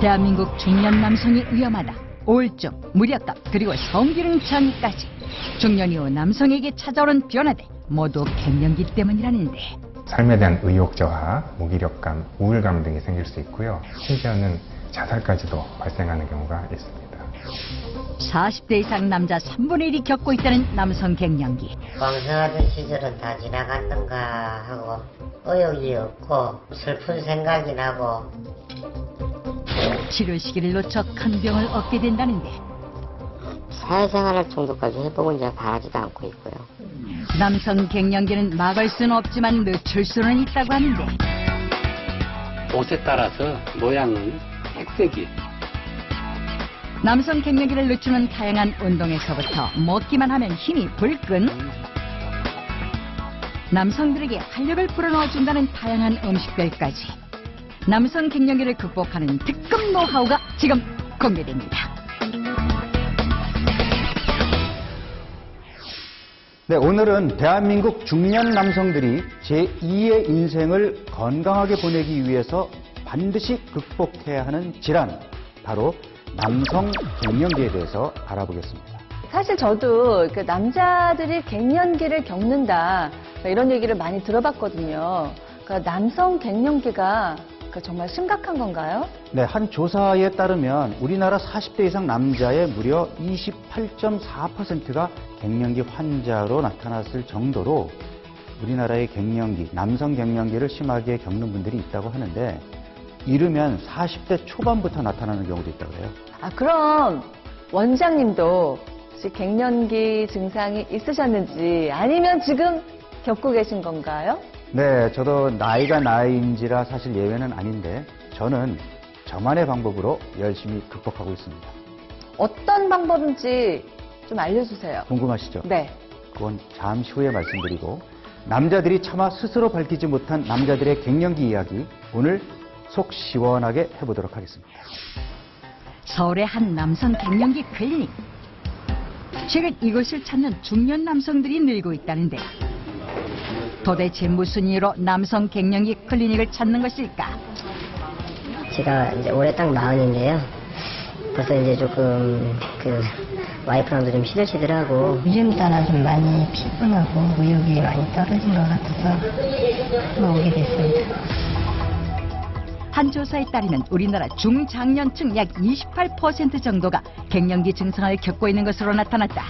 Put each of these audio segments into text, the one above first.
대한민국 중년 남성이 위험하다. 우울증, 무력감, 그리고 성기능 장애까지 중년 이후 남성에게 찾아오는 변화들 모두 갱년기 때문이라는데, 삶에 대한 의욕저하, 무기력감, 우울감 등이 생길 수 있고요. 심지어는 자살까지도 발생하는 경우가 있습니다. 40대 이상 남자 3분의 1이 겪고 있다는 남성 갱년기. 왕성하던 시절은 다 지나갔던가 하고 의욕이 없고 슬픈 생각이 나고. 치료 시기를 놓쳐 큰 병을 얻게 된다는데, 사회생활할 정도까지 회복은 제가 바라지도 않고 있고요. 남성 갱년기는 막을 수는 없지만 늦출 수는 있다고 하는데, 옷에 따라서 모양은 색색이. 남성 갱년기를 늦추는 다양한 운동에서부터 먹기만 하면 힘이 불끈, 남성들에게 활력을 불어넣어준다는 다양한 음식들까지 남성 갱년기를 극복하는 특급 노하우가 지금 공개됩니다. 네, 오늘은 대한민국 중년 남성들이 제2의 인생을 건강하게 보내기 위해서 반드시 극복해야 하는 질환, 바로 남성 갱년기에 대해서 알아보겠습니다. 사실 저도 남자들이 갱년기를 겪는다 이런 얘기를 많이 들어봤거든요. 남성 갱년기가 정말 심각한 건가요? 네, 한 조사에 따르면 우리나라 40대 이상 남자의 무려 28.4%가 갱년기 환자로 나타났을 정도로 우리나라의 갱년기, 남성 갱년기를 심하게 겪는 분들이 있다고 하는데, 이르면 40대 초반부터 나타나는 경우도 있다고 해요. 그럼 원장님도 혹시 갱년기 증상이 있으셨는지, 아니면 지금 겪고 계신 건가요? 네, 저도 나이가 나이인지라 사실 예외는 아닌데, 저는 저만의 방법으로 열심히 극복하고 있습니다. 어떤 방법인지 좀 알려주세요. 궁금하시죠? 네. 그건 잠시 후에 말씀드리고, 남자들이 차마 스스로 밝히지 못한 남자들의 갱년기 이야기, 오늘 속 시원하게 해보도록 하겠습니다. 서울의 한 남성 갱년기 클리닉. 최근 이곳을 찾는 중년 남성들이 늘고 있다는데, 도대체 무슨 이유로 남성 갱년기 클리닉을 찾는 것일까? 제가 이제 올해 딱 40인데요. 벌써 이제 조금 와이프랑도 좀 시들시들하고. 요즘 따라 좀 많이 피곤하고 의욕이 많이 떨어진 것 같아서 오게 됐습니다. 한 조사에 따르면 우리나라 중장년층 약 28% 정도가 갱년기 증상을 겪고 있는 것으로 나타났다.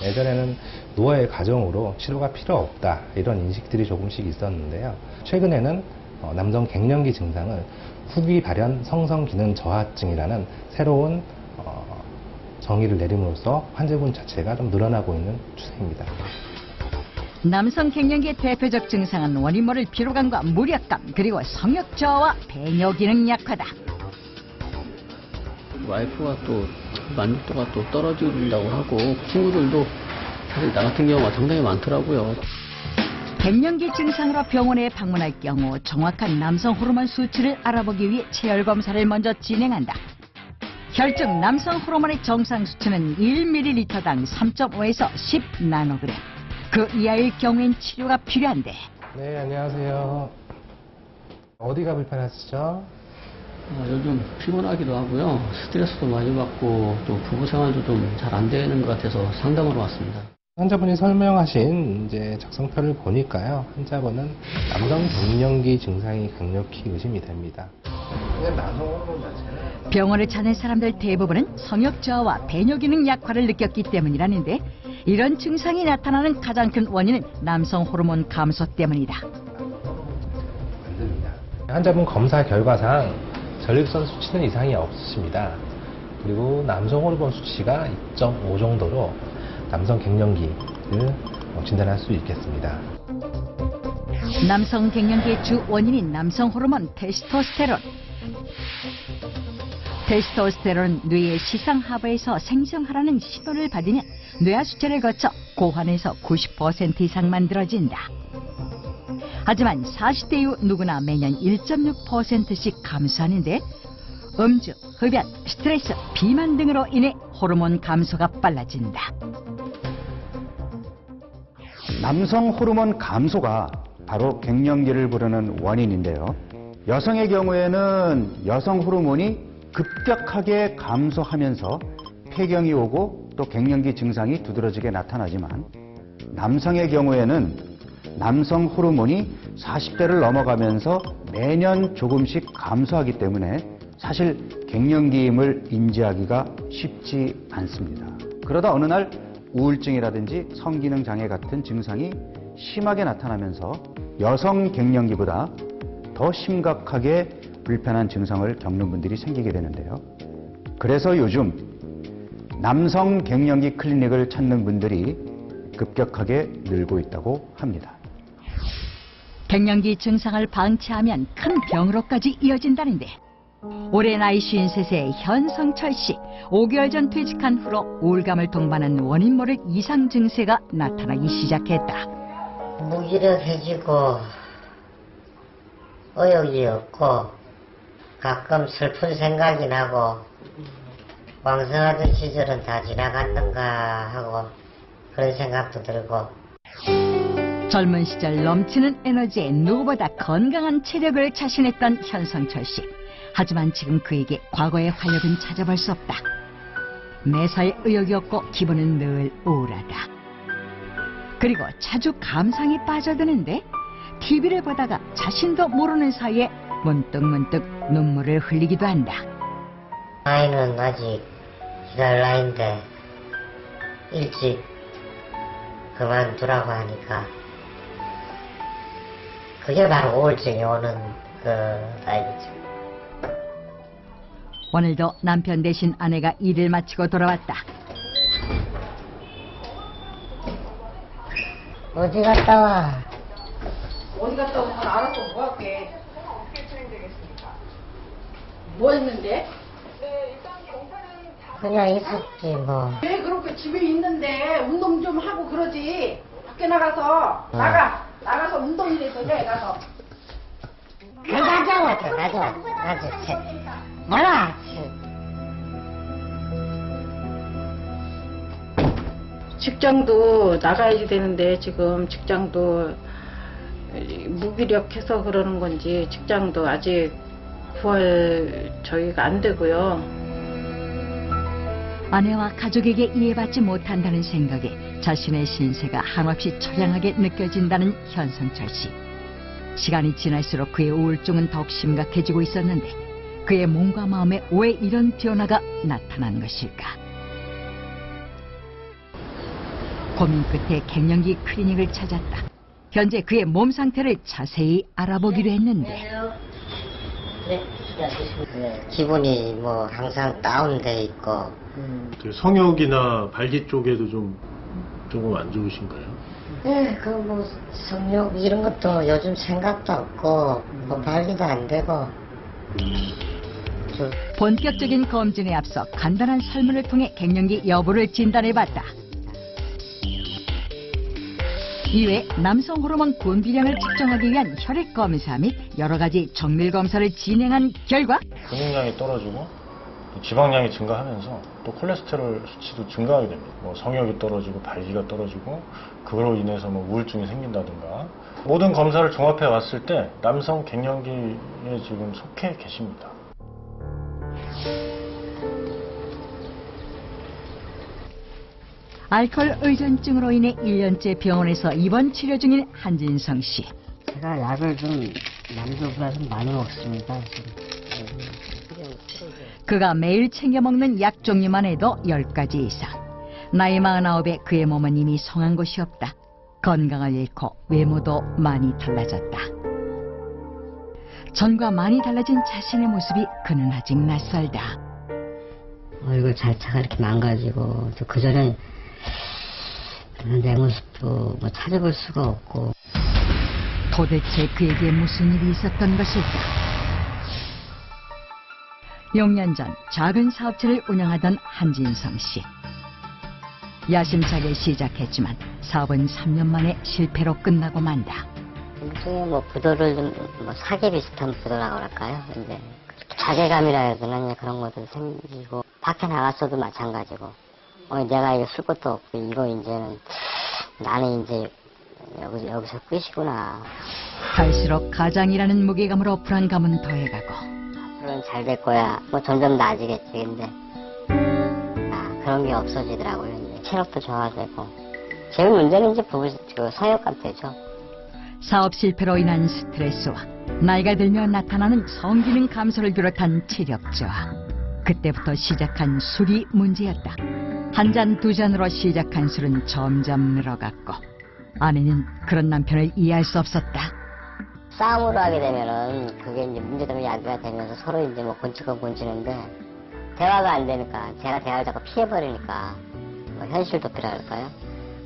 예전에는 노화의 과정으로 치료가 필요 없다, 이런 인식들이 조금씩 있었는데요. 최근에는 남성 갱년기 증상을 후기 발현 성성 기능 저하증이라는 새로운 정의를 내림으로써 환자분 자체가 좀 늘어나고 있는 추세입니다. 남성 갱년기의 대표적 증상은 원인 모를 피로감과 무력감, 그리고 성욕 저하와 배뇨 기능 약화다. 와이프가 또 만족도가 또 떨어진다고 하고, 친구들도 사실 나 같은 경우가 상당히 많더라고요. 갱년기 증상으로 병원에 방문할 경우 정확한 남성 호르몬 수치를 알아보기 위해 체열 검사를 먼저 진행한다. 혈중 남성 호르몬의 정상 수치는 1ml당 3.5에서 10나노그램. 그 이하일 경우엔 치료가 필요한데. 네, 안녕하세요. 어디가 불편하시죠? 요즘 피곤하기도 하고요. 스트레스도 많이 받고 또 부부 생활도 좀 잘 안 되는 것 같아서 상담으로 왔습니다. 환자분이 설명하신 이제 작성표를 보니까요, 환자분은 남성 갱년기 증상이 강력히 의심이 됩니다. 병원을 찾는 사람들 대부분은 성욕 저하와 배뇨 기능 약화를 느꼈기 때문이라는데, 이런 증상이 나타나는 가장 큰 원인은 남성 호르몬 감소 때문이다. 환자분 검사 결과상 전립선 수치는 이상이 없으십니다. 그리고 남성 호르몬 수치가 2.5 정도로 남성 갱년기를 진단할 수 있겠습니다. 남성 갱년기의 주 원인인 남성 호르몬 테스토스테론. 테스토스테론은 뇌의 시상하부에서 생성하라는 신호를 받으면 뇌하 수체를 거쳐 고환에서 90% 이상 만들어진다. 하지만 40대 이후 누구나 매년 1.6%씩 감소하는데, 음주, 흡연, 스트레스, 비만 등으로 인해 호르몬 감소가 빨라진다. 남성 호르몬 감소가 바로 갱년기를 부르는 원인인데요. 여성의 경우에는 여성 호르몬이 급격하게 감소하면서 폐경이 오고 또 갱년기 증상이 두드러지게 나타나지만 남성의 경우에는 남성 호르몬이 40대를 넘어가면서 매년 조금씩 감소하기 때문에 사실 갱년기임을 인지하기가 쉽지 않습니다. 그러다 어느 날 우울증이라든지 성기능 장애 같은 증상이 심하게 나타나면서 여성 갱년기보다 더 심각하게 불편한 증상을 겪는 분들이 생기게 되는데요. 그래서 요즘 남성 갱년기 클리닉을 찾는 분들이 급격하게 늘고 있다고 합니다. 갱년기 증상을 방치하면 큰 병으로까지 이어진다는데 올해 나이 53세의 현성철 씨, 5개월 전 퇴직한 후로 우울감을 동반한 원인 모를 이상 증세가 나타나기 시작했다. 무기력해지고 의욕이 없고 가끔 슬픈 생각이 나고 왕성하던 시절은 다 지나갔던가 하고 그런 생각도 들고 젊은 시절 넘치는 에너지에 누구보다 건강한 체력을 자신했던 현성철 씨. 하지만 지금 그에게 과거의 활력은 찾아볼 수 없다. 매사에 의욕이 없고 기분은 늘 우울하다. 그리고 자주 감상에 빠져드는데 TV를 보다가 자신도 모르는 사이에 문득문득 눈물을 흘리기도 한다. 나이는 아직 기다릴 나이인데 일찍 그만두라고 하니까 그게 바로 우울증이 오는 그 나이겠죠. 오늘도 남편 대신 아내가 일을 마치고 돌아왔다. 어디 갔다 와? 어디 갔다 오면 알아서 뭐 할게. 어떻게 진행되겠습니까? 뭐 했는데? 그냥 있었지 뭐. 왜 그렇게 집에 있는데 운동 좀 하고 그러지? 밖에 나가서 나가서 운동이라도 해 가서. 가져. 뭐라? 직장도 나가야지 되는데 지금 직장도 무기력해서 그러는 건지 직장도 아직 구할 저희가 안 되고요. 아내와 가족에게 이해받지 못한다는 생각에 자신의 신세가 한없이 처량하게 느껴진다는 현성철 씨. 시간이 지날수록 그의 우울증은 더욱 심각해지고 있었는데 그의 몸과 마음에 왜 이런 변화가 나타난 것일까? 고민 끝에 갱년기 클리닉을 찾았다. 현재 그의 몸 상태를 자세히 알아보기로 했는데 네, 기분이 뭐 항상 다운돼 있고 성욕이나 발기 쪽에도 조금 안 좋으신가요? 네, 그 뭐 성욕 이런 것도 요즘 생각도 없고 뭐 발기도 안 되고 본격적인 검진에 앞서 간단한 설문을 통해 갱년기 여부를 진단해봤다. 이외 남성 호르몬 분비량을 측정하기 위한 혈액 검사 및 여러 가지 정밀 검사를 진행한 결과 근육량이 떨어지고 지방량이 증가하면서 또 콜레스테롤 수치도 증가하게 됩니다. 뭐 성욕이 떨어지고 발기가 떨어지고 그걸로 인해서 뭐 우울증이 생긴다든가 모든 검사를 종합해 왔을 때 남성 갱년기에 지금 속해 계십니다. 알코올 의존증으로 인해 1년째 병원에서 입원 치료 중인 한진성 씨. 제가 약을 좀 남들보다 좀 많이 먹습니다. 그가 매일 챙겨 먹는 약 종류만 해도 10가지 이상. 나이 49에 그의 몸은 이미 성한 곳이 없다. 건강을 잃고 외모도 많이 달라졌다. 전과 많이 달라진 자신의 모습이 그는 아직 낯설다. 얼굴 자체가 이렇게 망가지고 또 그전에 내 모습도 뭐 찾아볼 수가 없고 도대체 그에게 무슨 일이 있었던 것일까? 6년 전 작은 사업체를 운영하던 한진성 씨. 야심차게 시작했지만 사업은 3년 만에 실패로 끝나고 만다. 일종의 뭐 부도를 뭐 사기 비슷한 부도라고 할까요? 이제 자괴감이라 해야 되나 그런 것도 생기고 밖에 나갔어도 마찬가지고 내가 이거 쓸 것도 없고 이거 이제는 나는 이제 여기서 끝이구나. 할수록 가장이라는 무게감으로 불안감은 더해가고 앞으로는 잘 될 거야. 뭐 점점 나아지겠지. 근데 그런 게 없어지더라고요. 이제 체력도 좋아지고. 제일 문제는 이제 성욕감 때죠. 사업 실패로 인한 스트레스와 나이가 들며 나타나는 성기능 감소를 비롯한 체력 저하. 그때부터 시작한 술이 문제였다. 한 잔 두 잔으로 시작한 술은 점점 늘어갔고 아내는 그런 남편을 이해할 수 없었다. 싸움으로 하게 되면은 그게 이제 문제되면 야기가 되면서 서로 이제 뭐 곤치건 곤치는데 대화가 안 되니까 제가 대화를 자꾸 피해버리니까 뭐 현실 도피라 그럴까요?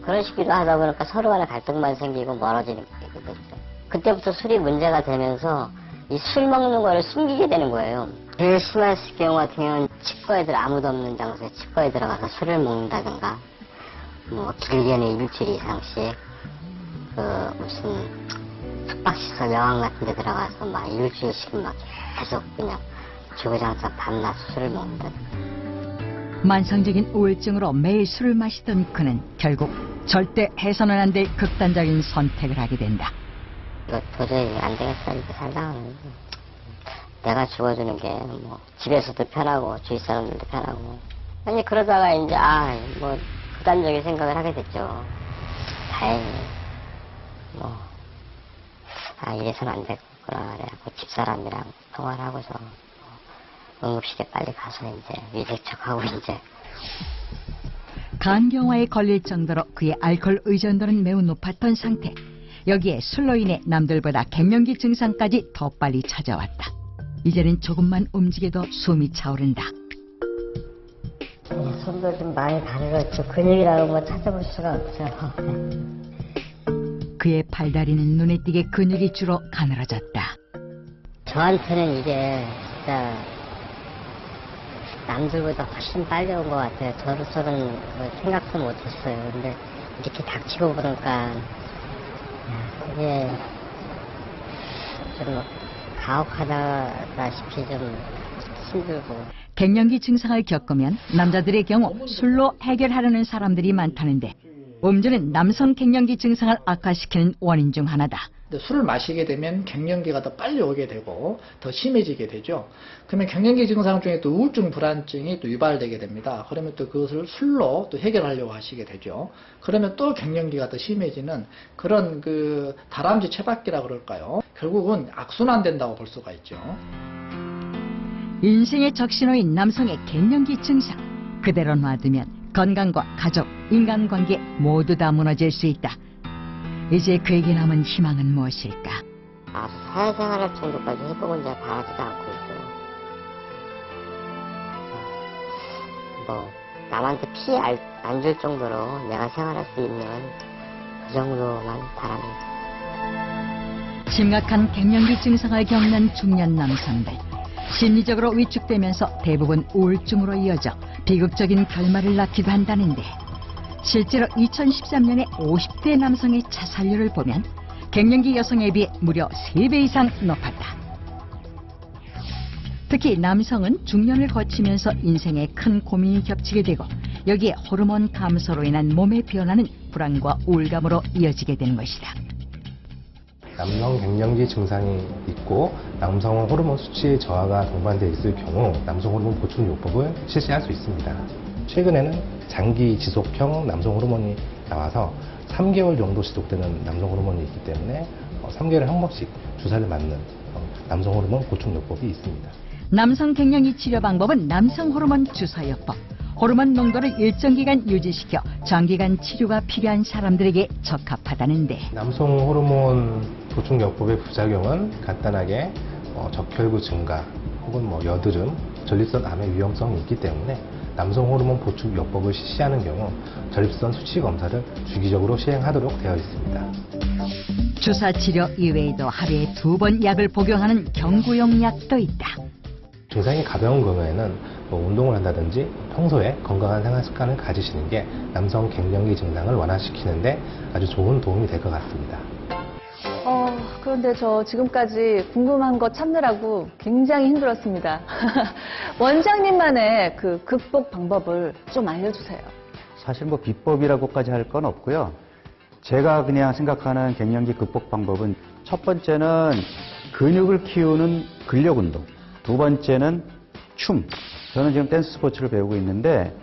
그런 식으로 하다 보니까 서로 간에 갈등만 생기고 멀어지는 게 됐죠. 그때부터 술이 문제가 되면서 이 술 먹는 거를 숨기게 되는 거예요. 제일 심한 경우 같은 경우는 치과에들 아무도 없는 장소에 치과에 들어가서 술을 먹는다든가 뭐 길게는 일주일 이상씩 무슨 숙박시설 여왕 같은 데 들어가서 막 일주일씩 막 계속 그냥 주구장창 밤낮 술을 먹는다든가. 만성적인 우울증으로 매일 술을 마시던 그는 결국 절대 해서는 안 될 극단적인 선택을 하게 된다. 이거 도저히 안 되겠다 이렇게 살다가는 내가 죽어주는 게 뭐 집에서도 편하고 주위 사람들도 편하고 아니 그러다가 이제 뭐 극단적인 생각을 하게 됐죠. 다행히 뭐 이래서는 안 되겠구나 그래갖고 집사람이랑 통화를 하고서 응급실에 빨리 가서 이제 위색척하고 이제 간경화에 걸릴 정도로 그의 알코올 의존도는 매우 높았던 상태. 여기에 술로 인해 남들보다 갱년기 증상까지 더 빨리 찾아왔다. 이제는 조금만 움직여도 숨이 차오른다. 손도 좀 많이 가늘었죠. 근육이라고 뭐 찾아볼 수가 없죠. 그의 팔다리는 눈에 띄게 근육이 주로 가늘어졌다. 저한테는 이게 진짜 남들보다 훨씬 빨리 온 것 같아요. 저로서는 생각도 못했어요. 근데 이렇게 닥치고 보니까 이게 좀 가혹하다시피 좀 힘들고. 갱년기 증상을 겪으면 남자들의 경우 술로 해결하려는 사람들이 많다는데 음주는 남성 갱년기 증상을 악화시키는 원인 중 하나다. 술을 마시게 되면 갱년기가 더 빨리 오게 되고 더 심해지게 되죠. 그러면 갱년기 증상 중에 또 우울증, 불안증이 또 유발되게 됩니다. 그러면 또 그것을 술로 또 해결하려고 하시게 되죠. 그러면 또 갱년기가 더 심해지는 그런 다람쥐 채바퀴라 그럴까요? 결국은 악순환된다고 볼 수가 있죠. 인생의 적신호인 남성의 갱년기 증상. 그대로 놔두면 건강과 가족, 인간관계 모두 다 무너질 수 있다. 이제 그에게 남은 희망은 무엇일까? 사회생활할 정도까지 회복은 제가 바라지도 않고 있어요. 뭐 남한테 피해 안 줄 정도로 내가 생활할 수 있는 그 정도만 바랍니다. 심각한 갱년기 증상을 겪는 중년 남성들. 심리적으로 위축되면서 대부분 우울증으로 이어져 비극적인 결말을 낳기도 한다는데 실제로 2013년에 50대 남성의 자살률을 보면 갱년기 여성에 비해 무려 3배 이상 높았다. 특히 남성은 중년을 거치면서 인생에 큰 고민이 겹치게 되고 여기에 호르몬 감소로 인한 몸의 변화는 불안과 우울감으로 이어지게 되는 것이다. 남성 갱년기 증상이 있고 남성 호르몬 수치의 저하가 동반되어 있을 경우 남성 호르몬 보충 요법을 실시할 수 있습니다. 최근에는 장기 지속형 남성 호르몬이 나와서 3개월 정도 지속되는 남성 호르몬이 있기 때문에 3개월에 한 번씩 주사를 맞는 남성 호르몬 보충 요법이 있습니다. 남성 갱년기 치료 방법은 남성 호르몬 주사요법. 호르몬 농도를 일정 기간 유지시켜 장기간 치료가 필요한 사람들에게 적합하다는데 남성 호르몬 보충 요법의 부작용은 간단하게 적혈구 증가 혹은 여드름, 전립선 암의 위험성이 있기 때문에 남성 호르몬 보충 요법을 실시하는 경우 전립선 수치 검사를 주기적으로 시행하도록 되어 있습니다. 주사 치료 이외에도 하루에 2번 약을 복용하는 경구용 약도 있다. 증상이 가벼운 경우에는 운동을 한다든지 평소에 건강한 생활 습관을 가지시는 게 남성 갱년기 증상을 완화시키는데 아주 좋은 도움이 될 것 같습니다. 그런데 저 지금까지 궁금한 거 찾느라고 굉장히 힘들었습니다. 원장님만의 그 극복 방법을 좀 알려주세요. 사실 비법이라고까지 할 건 없고요. 제가 그냥 생각하는 갱년기 극복 방법은 첫 번째는 근육을 키우는 근력 운동, 두 번째는 춤. 저는 지금 댄스 스포츠를 배우고 있는데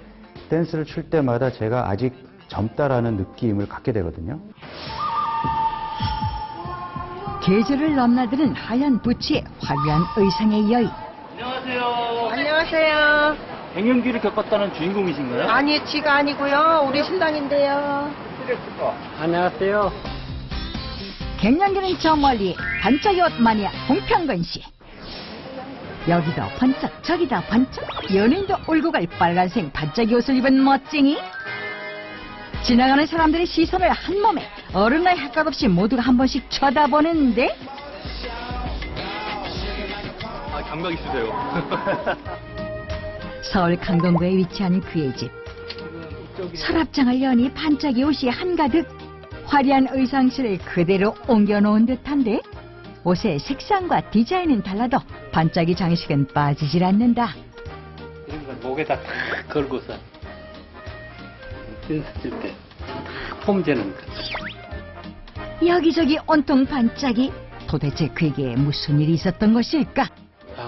댄스를 출 때마다 제가 아직 젊다라는 느낌을 갖게 되거든요. 계절을 넘나드는 하얀 부츠에 화려한 의상의 여인. 안녕하세요. 갱년기를 겪었다는 주인공이신가요? 아니, 지가 아니고요. 우리 신랑인데요. 안녕하세요. 갱년기는 저 멀리 반짝이 옷 마니아 홍평근 씨. 여기도 번쩍 저기도 번쩍 연예인도 울고 갈 빨간색 반짝이 옷을 입은 멋쟁이. 지나가는 사람들의 시선을 한 몸에 어른 나이 할 것 없이 모두가 한 번씩 쳐다보는데 감각 있으세요. 서울 강동구에 위치한 그의 집. 서랍장을 여니 반짝이 옷이 한가득. 화려한 의상실을 그대로 옮겨놓은 듯한데 옷의 색상과 디자인은 달라도 반짝이 장식은 빠지질 않는다. 이런 걸 목에다 탁 걸고서 댄스 칠 때 폼재는 거지. 여기저기 온통 반짝이. 도대체 그에게 무슨 일이 있었던 것일까?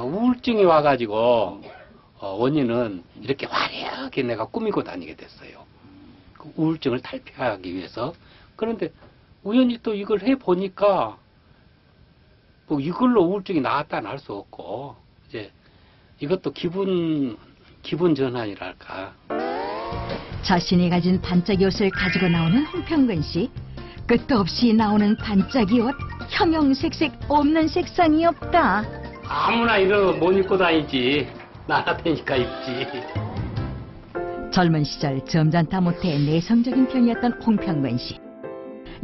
우울증이 와가지고 원인은 이렇게 화려하게 내가 꾸미고 다니게 됐어요. 그 우울증을 탈피하기 위해서. 그런데 우연히 또 이걸 해보니까 뭐 이걸로 우울증이 나았다는 알 수 없고 이제 이것도 기분 전환이랄까. 자신이 가진 반짝이 옷을 가지고 나오는 홍평근 씨. 끝도 없이 나오는 반짝이 옷. 형형색색 없는 색상이 없다. 아무나 이런 거 못 입고 다니지. 나라테니까 입지. 젊은 시절 점잖다 못해 내성적인 편이었던 홍평근 씨.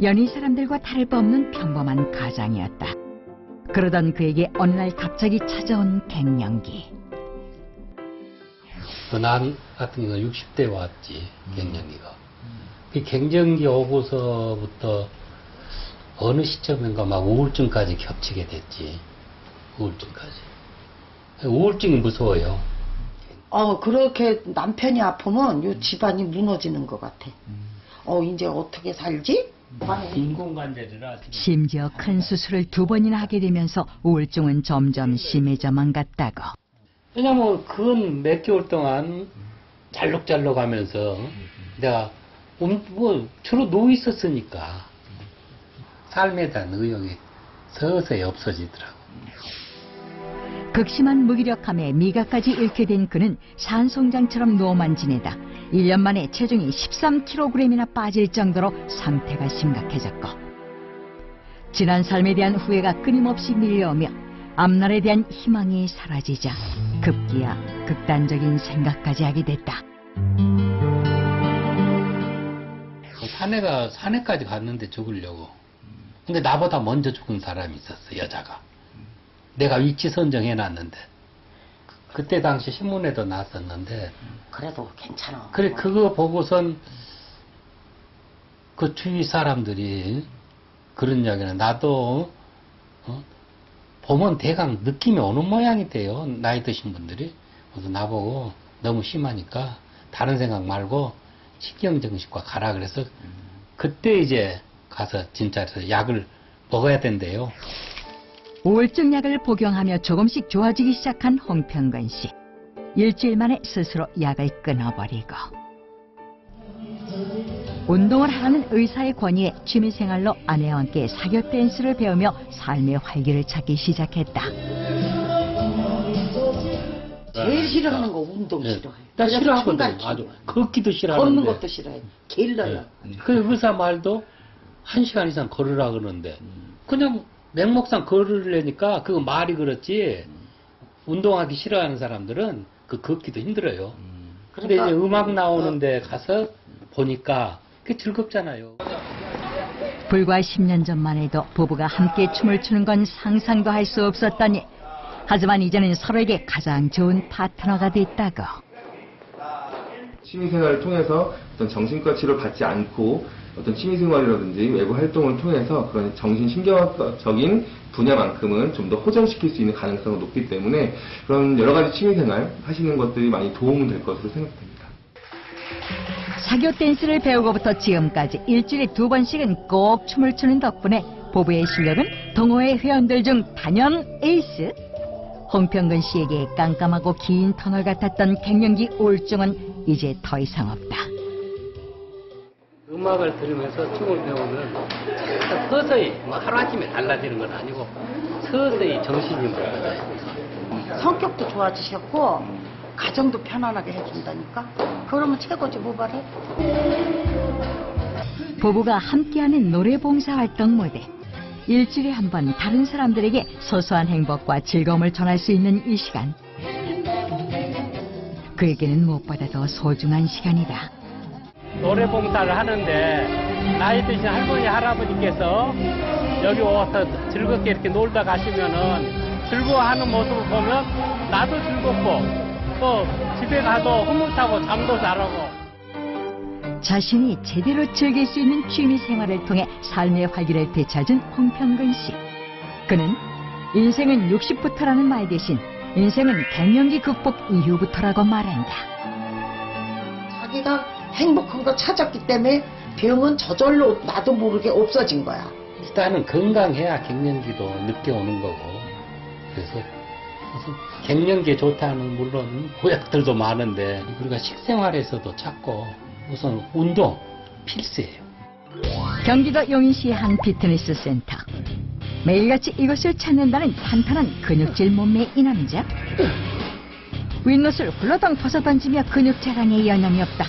연희 사람들과 다를 바 없는 평범한 가장이었다. 그러던 그에게 어느 날 갑자기 찾아온 갱년기. 난 같은 경우는 60대 왔지, 갱년기가. 그 갱년기 오고서부터 어느 시점인가 막 우울증까지 겹치게 됐지. 우울증까지. 우울증이 무서워요. 그렇게 남편이 아프면 요 집안이 무너지는 것 같아. 이제 어떻게 살지? 인공관절이라. 심지어 큰 수술을 2번이나 하게 되면서 우울증은 점점 심해져만 갔다고. 왜냐면 그건 몇 개월 동안 잘록잘록 하면서 내가 주로 누워 있었으니까 삶에 대한 의욕이 서서히 없어지더라고. 극심한 무기력함에 미각까지 잃게 된 그는 산송장처럼 누워만 지내다 1년 만에 체중이 13kg이나 빠질 정도로 상태가 심각해졌고, 지난 삶에 대한 후회가 끊임없이 밀려오며 앞날에 대한 희망이 사라지자 급기야 극단적인 생각까지 하게 됐다. 산에까지 갔는데 죽으려고. 근데 나보다 먼저 죽은 사람이 있었어, 여자가. 내가 위치 선정해놨는데. 그때 당시 신문에도 났었는데. 그래도 괜찮아. 그래, 그거 보고선 그 주위 사람들이 그런 이야기는 나도 보면 대강 느낌이 오는 모양이 돼요. 나이 드신 분들이. 그래서 나보고 너무 심하니까 다른 생각 말고 신경정신과 가라 그래서 그때 이제 가서 진짜 약을 먹어야 된대요. 우울증 약을 복용하며 조금씩 좋아지기 시작한 홍평근 씨. 일주일 만에 스스로 약을 끊어버리고 운동을 하라는 의사의 권유에 취미생활로 아내와 함께 사교 댄스를 배우며 삶의 활기를 찾기 시작했다. 제일 싫어하는 거 운동 싫어해. 나 싫어하거든. 아주 걷기도 싫어하는데. 걷는 것도 싫어해. 길러요. 그 의사 말도 1시간 이상 걸으라 그러는데 그냥 맹목상 걸으려니까 그거 말이 그렇지. 운동하기 싫어하는 사람들은 그 걷기도 힘들어요. 근데 이제 음악 나오는데 가서 보니까 그게 즐겁잖아요. 불과 10년 전만 해도 부부가 함께 춤을 추는 건 상상도 할 수 없었더니, 하지만 이제는 서로에게 가장 좋은 파트너가 됐다고. 취미생활을 통해서 어떤 정신과 치료를 받지 않고 어떤 취미생활이라든지 외부 활동을 통해서 그런 정신신경학적인 분야만큼은 좀 더 호전시킬 수 있는 가능성이 높기 때문에 그런 여러 가지 취미생활 하시는 것들이 많이 도움이 될 것으로 생각됩니다. 사교 댄스를 배우고부터 지금까지 일주일에 2번씩은 꼭 춤을 추는 덕분에 부부의 실력은 더 동호회 회원들 중 단연 에이스. 홍평근 씨에게 깜깜하고 긴 터널 같았던 갱년기 우울증은 이제 더 이상 없다. 음악을 들으면서 춤을 배우면 서서히 하루아침에 달라지는 건 아니고 서서히 정신이 맑아져요. 성격도 좋아지셨고 가정도 편안하게 해준다니까. 그러면 최고지 뭐 바래. 부부가 함께하는 노래봉사 활동 무대. 일주일에 한 번 다른 사람들에게 소소한 행복과 즐거움을 전할 수 있는 이 시간. 그에게는 무엇보다도 소중한 시간이다. 노래 봉사를 하는데 나이 드신 할머니 할아버지께서 여기 와서 즐겁게 이렇게 놀다 가시면은 즐거워하는 모습을 보면 나도 즐겁고 또 집에 가서 흐뭇하고 잠도 잘하고. 자신이 제대로 즐길 수 있는 취미 생활을 통해 삶의 활기를 되찾은 홍평근 씨. 그는 인생은 60부터라는 말 대신 인생은 갱년기 극복 이후부터라고 말한다. 자기가 행복한 거 찾았기 때문에 병은 저절로 나도 모르게 없어진 거야. 일단은 건강해야 갱년기도 늦게 오는 거고. 그래서 갱년기에 좋다는 물론 보약들도 많은데 우리가 식생활에서도 찾고 우선 운동 필수예요. 경기도 용인시의 한 피트니스 센터. 매일같이 이것을 찾는다는 탄탄한 근육질 몸매의 이 남자. 윗옷을 훌러덩 벗어던지며 근육 자랑에 여념이 없다.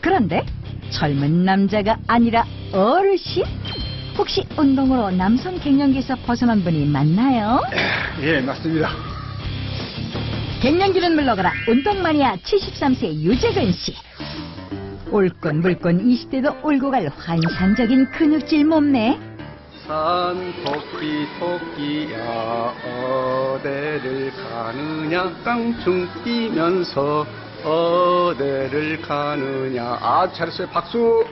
그런데 젊은 남자가 아니라 어르신? 혹시 운동으로 남성 갱년기에서 벗어난 분이 맞나요? 예, 맞습니다. 갱년기는 물러가라. 운동 마니아 73세 유재근 씨. 울끈불끈 20대도 울고 갈 환상적인 근육질 몸매. 산 토끼야 어디를 가느냐 깡충 뛰면서 어디를 가느냐. 아, 잘했어요. 박수.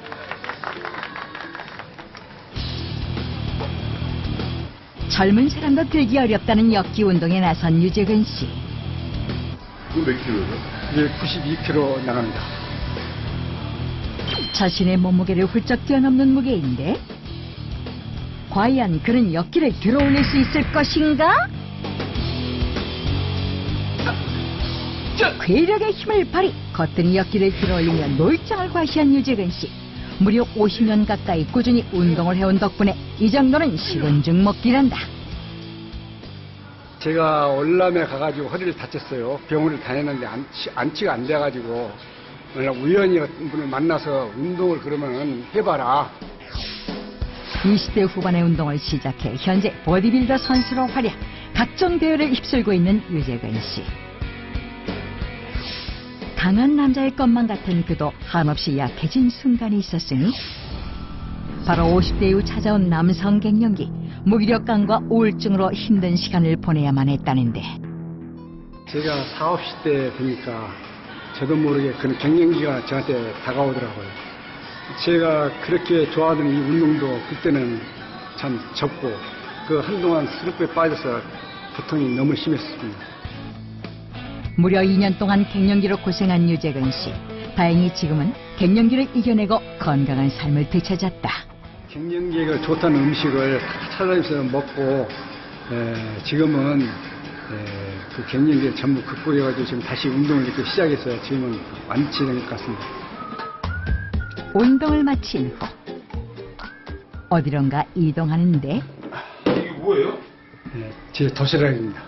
젊은 사람도 들기 어렵다는 역기 운동에 나선 유재근 씨. 이거 몇 킬로죠? 이제 92kg 나갑니다. 자신의 몸무게를 훌쩍 뛰어넘는 무게인데 과연 그는 역기를 들어올릴 수 있을 것인가? 괴력의 힘을 발휘 거뜬히 역기를 들어올리며 놀장을 과시한 유재근 씨. 무려 50년 가까이 꾸준히 운동을 해온 덕분에 이 정도는 식은죽 먹기란다. 제가 월남에 가가지고 허리를 다쳤어요. 병원을 다녔는데 안치가 안 돼가지고 우연히 어떤 분을 만나서 운동을 그러면 해봐라. 20대 후반의 운동을 시작해 현재 보디빌더 선수로 활약, 각종 대회를 휩쓸고 있는 유재근 씨. 강한 남자의 것만 같은 그도 한없이 약해진 순간이 있었으니 바로 50대 이후 찾아온 남성 갱년기, 무기력감과 우울증으로 힘든 시간을 보내야만 했다는데. 제가 40, 50대 되니까 저도 모르게 그런 갱년기가 저한테 다가오더라고요. 제가 그렇게 좋아하던 이 운동도 그때는 참 접고 그 한동안 스트레스에 빠져서 고통이 너무 심했습니다. 무려 2년 동안 갱년기로 고생한 유재근 씨. 다행히 지금은 갱년기를 이겨내고 건강한 삶을 되찾았다. 갱년기가 좋다는 음식을 찾아다니면서 먹고 지금은 그 갱년기를 전부 극복해가지고 지금 다시 운동을 이렇게 시작해서 지금은 완치된 것 같습니다. 운동을 마친 후 어디론가 이동하는데. 이게 뭐예요? 제 도시락입니다.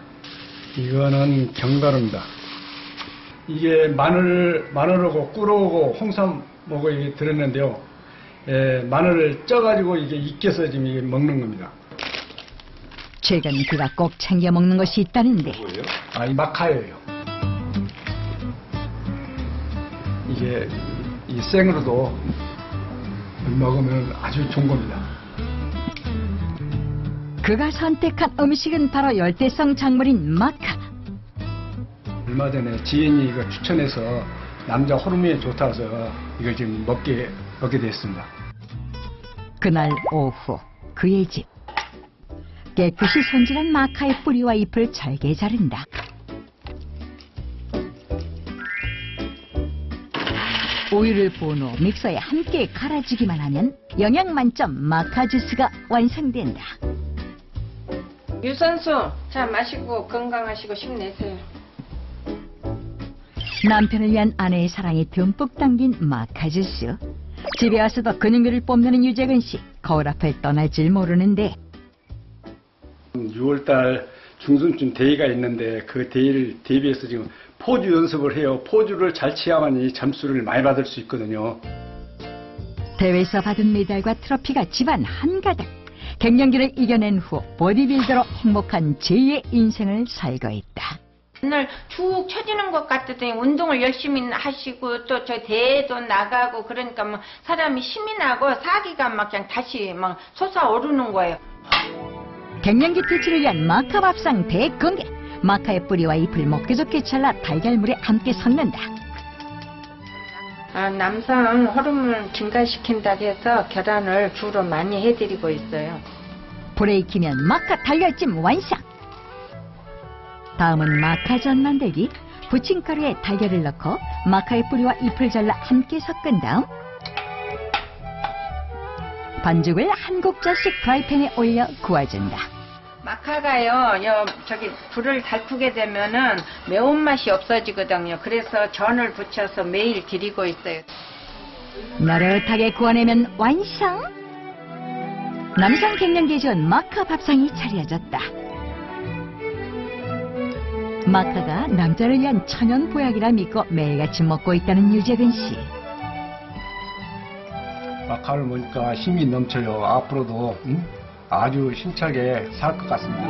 이거는 견과류입니다. 이게 마늘하고 꿀하고 홍삼하고 이게 들었는데요. 마늘을 쪄가지고 이게 익혀서 지금 이게 먹는 겁니다. 최근 그가 꼭 챙겨 먹는 것이 있다는데. 뭐예요? 아, 이 마카예요. 이게 이 생으로도 먹으면 아주 좋은 겁니다. 그가 선택한 음식은 바로 열대성 작물인 마카. 얼마 전에 지인이 이거 추천해서 남자 호르몬에 좋다고 해서 이걸 지금 먹게 됐습니다. 그날 오후 그의 집. 깨끗이 손질한 마카의 뿌리와 잎을 잘게 자른다. 우유를 부은 후 믹서에 함께 갈아주기만 하면 영양 만점 마카 주스가 완성된다. 유산소 잘 마시고 건강하시고 힘내세요. 남편을 위한 아내의 사랑이 듬뿍 담긴 마카 주스. 집에 와서도 근육류를 뽐내는 유재근 씨. 거울 앞을 떠날 줄 모르는데 6월달 중순쯤 대회가 있는데 그 대회를 대비해서 지금 포즈 연습을 해요. 포즈를 잘 취하면 점수를 많이 받을 수 있거든요. 대회에서 받은 메달과 트로피가 집안 한가득. 갱년기를 이겨낸 후 보디빌더로 행복한 제2의 인생을 살고 있다. 오늘 쭉 처지는 것 같더니 운동을 열심히 하시고 또 저 대회도 나가고 그러니까 뭐 사람이 힘이 나고 사기가 막 그냥 다시 막 솟아오르는 거예요. 갱년기 퇴치를 위한 마카 밥상 대공개. 마카의 뿌리와 잎을 먹기 좋게 잘라 달걀물에 함께 섞는다. 남성 호르몬을 증가시킨다고 해서 계란을 주로 많이 해드리고 있어요. 불에 익히면 마카 달걀찜 완성. 다음은 마카전 만들기. 부침가루에 달걀을 넣고 마카의 뿌리와 잎을 잘라 함께 섞은 다음 반죽을 한 국자씩 프라이팬에 올려 구워준다. 마카가요, 저기 불을 달구게 되면은 매운맛이 없어지거든요. 그래서 전을 부쳐서 매일 드리고 있어요. 노릇하게 구워내면 완성. 남성 갱년기에 좋은 마카 밥상이 차려졌다. 마카가 남자를 위한 천연 보약이라 믿고 매일같이 먹고 있다는 유재근 씨. 마카를 먹으니까 힘이 넘쳐요. 앞으로도 아주 힘차게 살 것 같습니다.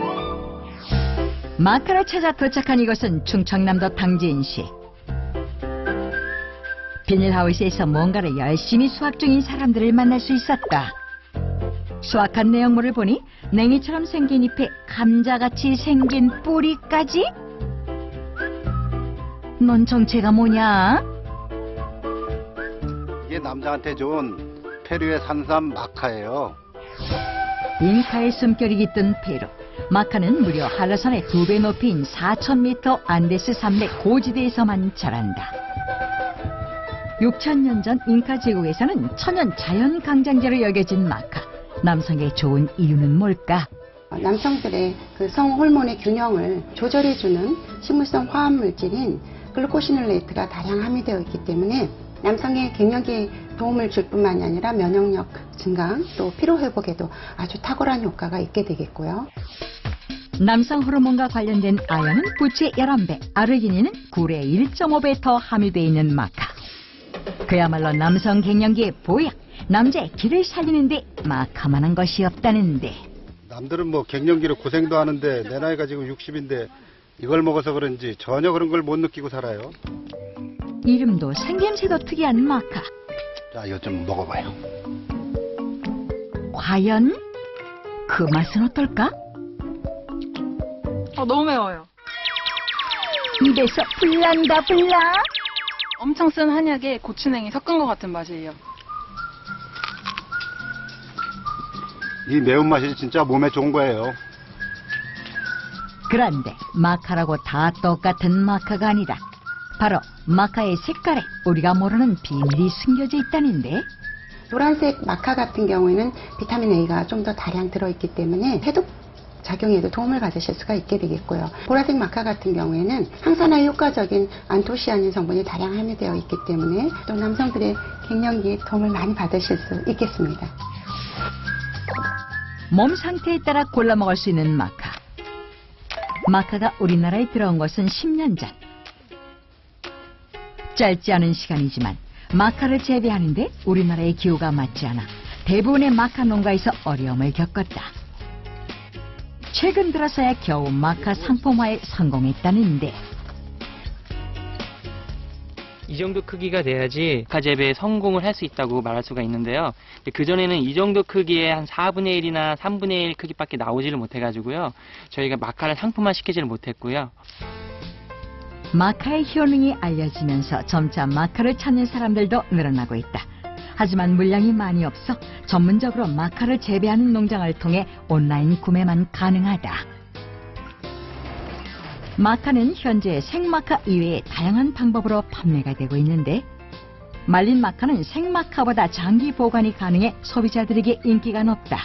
마카를 찾아 도착한 이곳은 충청남도 당진시. 비닐하우스에서 뭔가를 열심히 수확 중인 사람들을 만날 수 있었다. 수확한 내용물을 보니 냉이처럼 생긴 잎에 감자같이 생긴 뿌리까지? 넌 정체가 뭐냐? 이게 남자한테 좋은 페루의 산삼 마카예요. 잉카의 숨결이 깃든 페루. 마카는 무려 한라산의 2배 높이인 4,000m 안데스 산맥 고지대에서만 자란다. 6,000년 전 잉카 제국에서는 천연 자연 강장제로 여겨진 마카. 남성의 좋은 이유는 뭘까? 남성들의 그 성호르몬의 균형을 조절해주는 식물성 화합물질인 글루코시놀레이트가 다량 함유되어 있기 때문에 남성의 갱년기에 도움을 줄 뿐만이 아니라 면역력 증강 또 피로회복에도 아주 탁월한 효과가 있게 되겠고요. 남성 호르몬과 관련된 아연은 부추의 11배, 아르기닌은 굴의 1.5배 더 함유되어 있는 마카. 그야말로 남성 갱년기의 보약, 남자의 기를 살리는데 마카만한 것이 없다는데. 남들은 뭐 갱년기로 고생도 하는데 내 나이가 지금 60인데 이걸 먹어서 그런지 전혀 그런 걸 못 느끼고 살아요. 이름도 생김새도 특이한 마카. 자, 이거 좀 먹어봐요. 과연 그 맛은 어떨까? 너무 매워요. 입에서 불난다 불나. 엄청 쓴 한약에 고추냉이 섞은 것 같은 맛이에요. 이 매운맛이 진짜 몸에 좋은 거예요. 그런데 마카라고 다 똑같은 마카가 아니다. 바로 마카의 색깔에 우리가 모르는 비밀이 숨겨져 있다는데. 노란색 마카 같은 경우에는 비타민 A가 좀 더 다량 들어있기 때문에 해독 작용에도 도움을 받으실 수가 있게 되겠고요. 보라색 마카 같은 경우에는 항산화에 효과적인 안토시아닌 성분이 다량 함유되어 있기 때문에 또 남성들의 갱년기에 도움을 많이 받으실 수 있겠습니다. 몸 상태에 따라 골라 먹을 수 있는 마카. 마카가 우리나라에 들어온 것은 10년 전. 짧지 않은 시간이지만 마카를 재배하는데 우리나라의 기후가 맞지 않아 대부분의 마카 농가에서 어려움을 겪었다. 최근 들어서야 겨우 마카 상품화에 성공했다는데. 이 정도 크기가 돼야지 마카 재배에 성공을 할 수 있다고 말할 수가 있는데요. 그전에는 이 정도 크기의 한 4분의 1이나 3분의 1 크기밖에 나오지를 못해가지고요. 저희가 마카를 상품화 시키지를 못했고요. 마카의 효능이 알려지면서 점차 마카를 찾는 사람들도 늘어나고 있다. 하지만 물량이 많이 없어 전문적으로 마카를 재배하는 농장을 통해 온라인 구매만 가능하다. 마카는 현재 생마카 이외에 다양한 방법으로 판매가 되고 있는데, 말린 마카는 생마카보다 장기 보관이 가능해 소비자들에게 인기가 높다.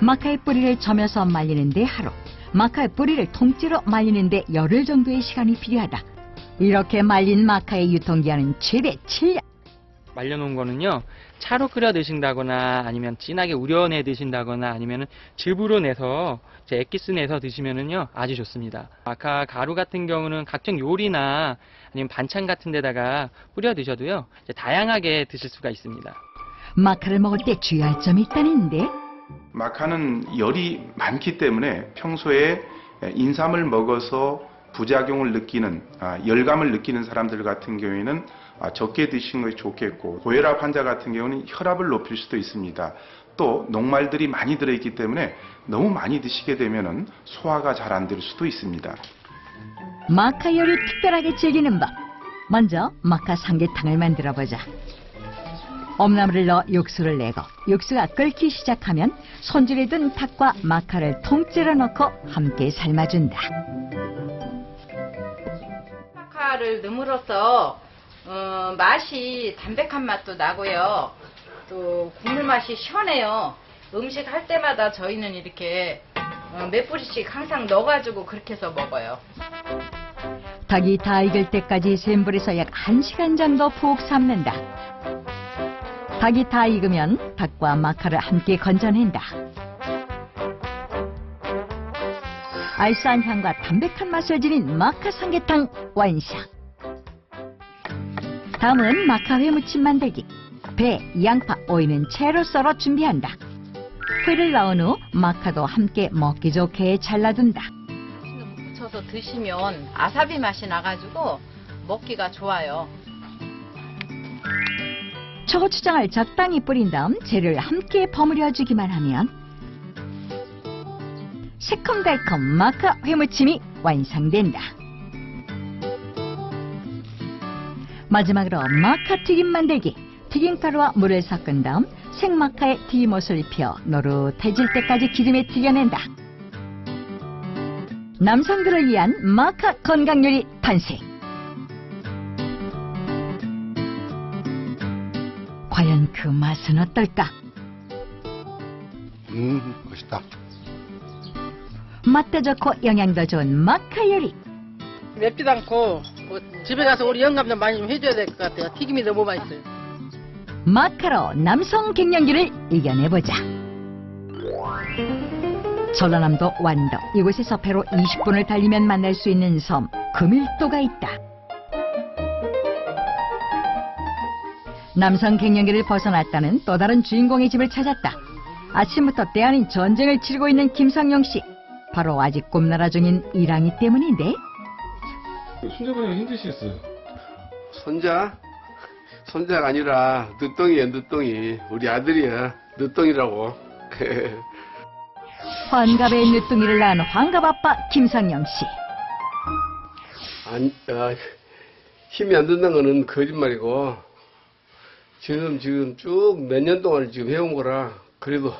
마카의 뿌리를 점여서 말리는데 하루, 마카의 뿌리를 통째로 말리는데 열흘 정도의 시간이 필요하다. 이렇게 말린 마카의 유통기한은 최대 7년. 말려놓은 거는요, 차로 끓여 드신다거나 아니면 진하게 우려내 드신다거나 아니면 즙으로 내서 액기스 내서 드시면은요 아주 좋습니다. 마카 가루 같은 경우는 각종 요리나 아니면 반찬 같은 데다가 뿌려 드셔도요 다양하게 드실 수가 있습니다. 마카를 먹을 때 주의할 점이 있다는데. 마카는 열이 많기 때문에 평소에 인삼을 먹어서 부작용을 느끼는, 열감을 느끼는 사람들 같은 경우에는 적게 드시는 것이 좋겠고, 고혈압 환자 같은 경우는 혈압을 높일 수도 있습니다. 또 녹말들이 많이 들어있기 때문에 너무 많이 드시게 되면 소화가 잘 안 될 수도 있습니다. 마카 요리 특별하게 즐기는 법. 먼저 마카 삼계탕을 만들어 보자. 엄나물을 넣어 육수를 내고 육수가 끓기 시작하면 손질해 둔 닭과 마카를 통째로 넣고 함께 삶아준다. 마카를 넣음으로써 맛이 담백한 맛도 나고요. 또 국물 맛이 시원해요. 음식 할 때마다 저희는 이렇게 몇 뿌리씩 항상 넣어가지고 그렇게 해서 먹어요. 닭이 다 익을 때까지 센 불에서 약 1시간 정도 푹 삶는다. 닭이 다 익으면 닭과 마카를 함께 건져낸다. 알싸한 향과 담백한 맛을 지닌 마카 삼계탕 완성. 다음은 마카 회무침 만들기. 배, 양파, 오이는 채로 썰어 준비한다. 회를 넣은 후 마카도 함께 먹기 좋게 잘라둔다. 묻혀서 드시면 아사비 맛이 나가지고 먹기가 좋아요. 초고추장을 적당히 뿌린 다음 재료를 함께 버무려 주기만 하면 새콤달콤 마카 회무침이 완성된다. 마지막으로 마카 튀김 만들기. 튀김가루와 물을 섞은 다음 생마카에 튀김옷을 입혀 노릇해질 때까지 기름에 튀겨낸다. 남성들을 위한 마카 건강요리 탄생. 과연 그 맛은 어떨까? 맛있다. 맛도 좋고 영양도 좋은 마카 요리. 맵지도 않고 집에 가서 우리 영감 좀 많이 좀 해줘야 될 것 같아요. 튀김이 너무 맛있어요. 마카로 남성 갱년기를 이겨내보자. 전라남도 완도, 이곳에서 배로 20분을 달리면 만날 수 있는 섬 금일도가 있다. 남성 갱년기를 벗어났다는 또 다른 주인공의 집을 찾았다. 아침부터 때 아닌 전쟁을 치르고 있는 김상용 씨. 바로 아직 꿈나라 중인 이랑이 때문인데. 손자분이 힘드시겠어요. 손자가 아니라 늦둥이야, 늦둥이. 우리 아들이야, 늦둥이라고. 환갑의 늦둥이를 낳은 환갑 아빠 김상영 씨. 힘이 안 든다는 거는 거짓말이고, 지금 쭉 몇 년 동안 지금 해온 거라, 그래도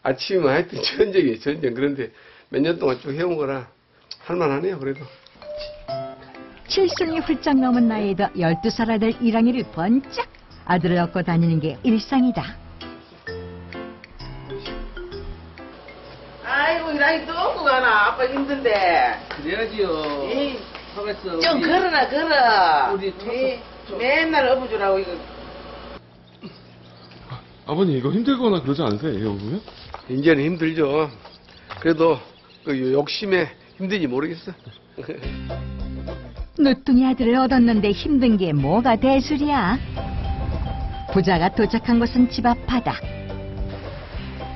아침이면 하여튼 전쟁이에요, 전쟁. 그런데 몇 년 동안 쭉 해온 거라 할만하네요, 그래도. 7순이 훌쩍 넘은 나이에도 12살 아들 이랑이를 번쩍 아들을 얻고 다니는 게 일상이다. 아이고 이랑이 또 업고 가나. 아빠 힘든데. 그래야지요. 하겠어. 좀 걸어. 우리 맨날 업어주라고 이거. 아버님 이거 힘들거나 그러지 않으세요? 이거 보면? 이제는 힘들죠. 그래도 그 욕심에 힘든지 모르겠어. 늦둥이 아들을 얻었는데 힘든 게 뭐가 대수리야. 부자가 도착한 곳은 집 앞 바다.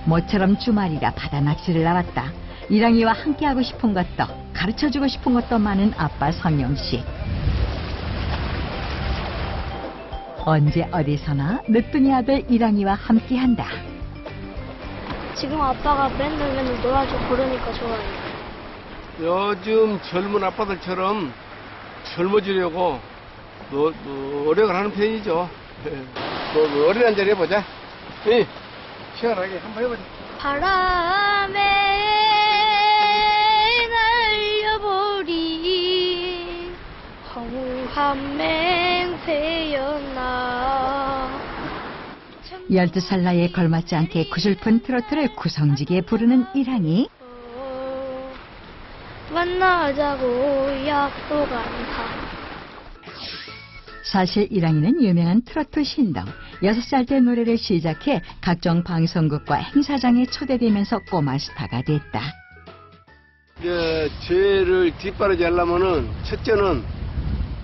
모처럼 주말이라 바다 낚시를 나왔다. 이랑이와 함께하고 싶은 것도 가르쳐주고 싶은 것도 많은 아빠 성영씨. 언제 어디서나 늦둥이 아들 이랑이와 함께한다. 지금 아빠가 맨날 놀아주고 그러니까 좋아요. 요즘 젊은 아빠들처럼 젊어지려고 노력을 하는 편이죠. 어린 한잔 해보자. 시원하게 한번 해보자. 바람에 날려버린 홍한 맹세였나. 12살 나이에 걸맞지 않게 구슬픈 트로트를 구성지게 부르는 이랑이. 만나자고 약속한다. 사실 이랑이는 유명한 트로트 신동. 6살 때 노래를 시작해 각종 방송국과 행사장에 초대되면서 꼬마 스타가 됐다. 죄를 뒷바라지 하려면은 첫째는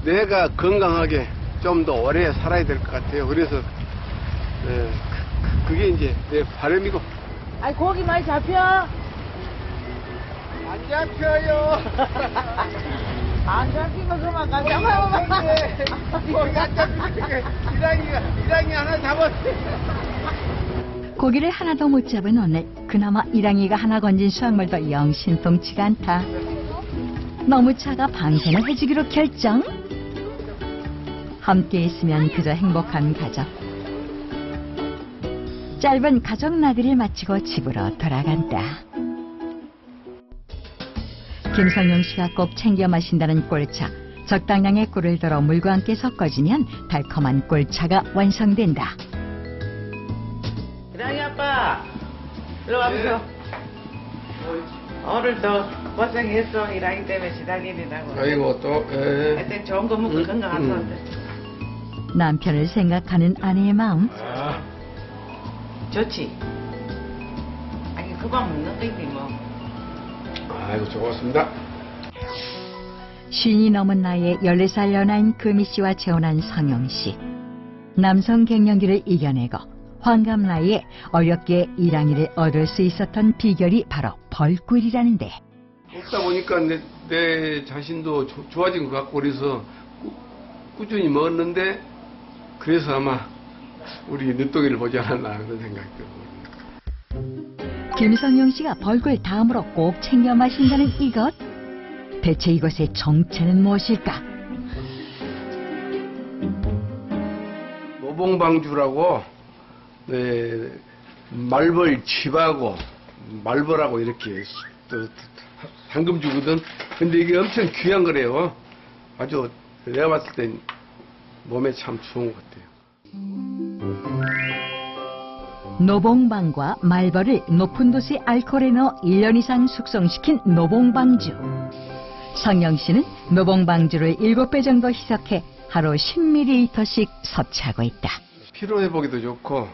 내가 건강하게 좀 더 오래 살아야 될 것 같아요. 그래서 그게 이제 내 바람이고. 아이 고기 많이 잡혀? 안 잡혀요. 안 잡히면 그만 가자. 고기 안 잡히니까 이랑이 하나 잡았어. 고기를 하나도 못 잡은 오늘, 그나마 이랑이가 하나 건진 수확물도 영 신통치가 않다. 너무 차가 방생을 해주기로 결정. 함께 있으면 그저 행복한 가족. 짧은 가족 나들이를 마치고 집으로 돌아간다. 김성용 씨가 꼭 챙겨 마신다는 꿀차. 적당량의 꿀을 덜어 물과 함께 섞어주면 달콤한 꿀차가 완성된다. 이랑이 아빠, 일로 와보세요. 오늘도 고생했어. 이랑이 때문에 시달리느라고. 아이고 또. 하여튼 좋은 거 먹고 건강하던데. 남편을 생각하는 아내의 마음. 좋지. 아니 그만 먹는 거지 뭐. 아이고 좋았습니다. 쉰이 넘은 나이에 14살 연하인 금희 씨와 재혼한 성영 씨. 남성 갱년기를 이겨내고 환갑 나이에 어렵게 이랑이를 얻을 수 있었던 비결이 바로 벌꿀이라는데. 먹다 보니까 내 자신도 좋아진 것 같고 그래서 꾸준히 먹었는데 그래서 아마 우리 늦둥이를 보지 않았나 그런 생각이 들고. 김성용 씨가 벌꿀 다음으로 꼭 챙겨 마신다는 이것. 대체 이것의 정체는 무엇일까? 노봉방주라고 말벌집하고 말벌하고 이렇게 또 방금 주거든. 근데 이게 엄청 귀한 거래요. 아주 내가 봤을 땐 몸에 참 좋은 것 같아요. 노봉방과 말벌을 높은 도수의 알코올에 넣어 1년 이상 숙성시킨 노봉방주. 성영 씨는 노봉방주를 7배 정도 희석해 하루 10ml씩 섭취하고 있다. 피로회복에도 좋고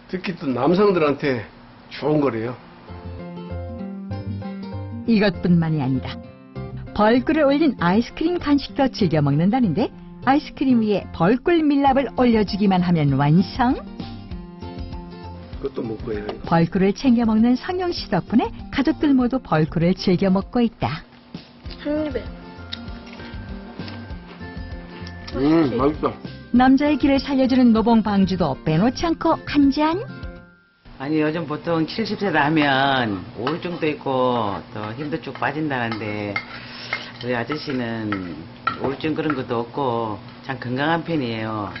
특히 또 남성들한테 좋은 거래요. 이것뿐만이 아니다. 벌꿀을 올린 아이스크림 간식도 즐겨 먹는다는데 아이스크림 위에 벌꿀 밀랍을 올려주기만 하면 완성. 그것도 먹고 해요. 벌꿀을 챙겨 먹는 성영 씨 덕분에 가족들 모두 벌꿀을 즐겨 먹고 있다. 한 입에. 맛있다. 남자의 길을 살려주는 노봉방주도 빼놓지 않고 한 잔. 아니 요즘 보통 70세다 하면 우울증도 있고 또 힘도 쭉 빠진다는데 우리 아저씨는 우울증 그런 것도 없고 참 건강한 편이에요.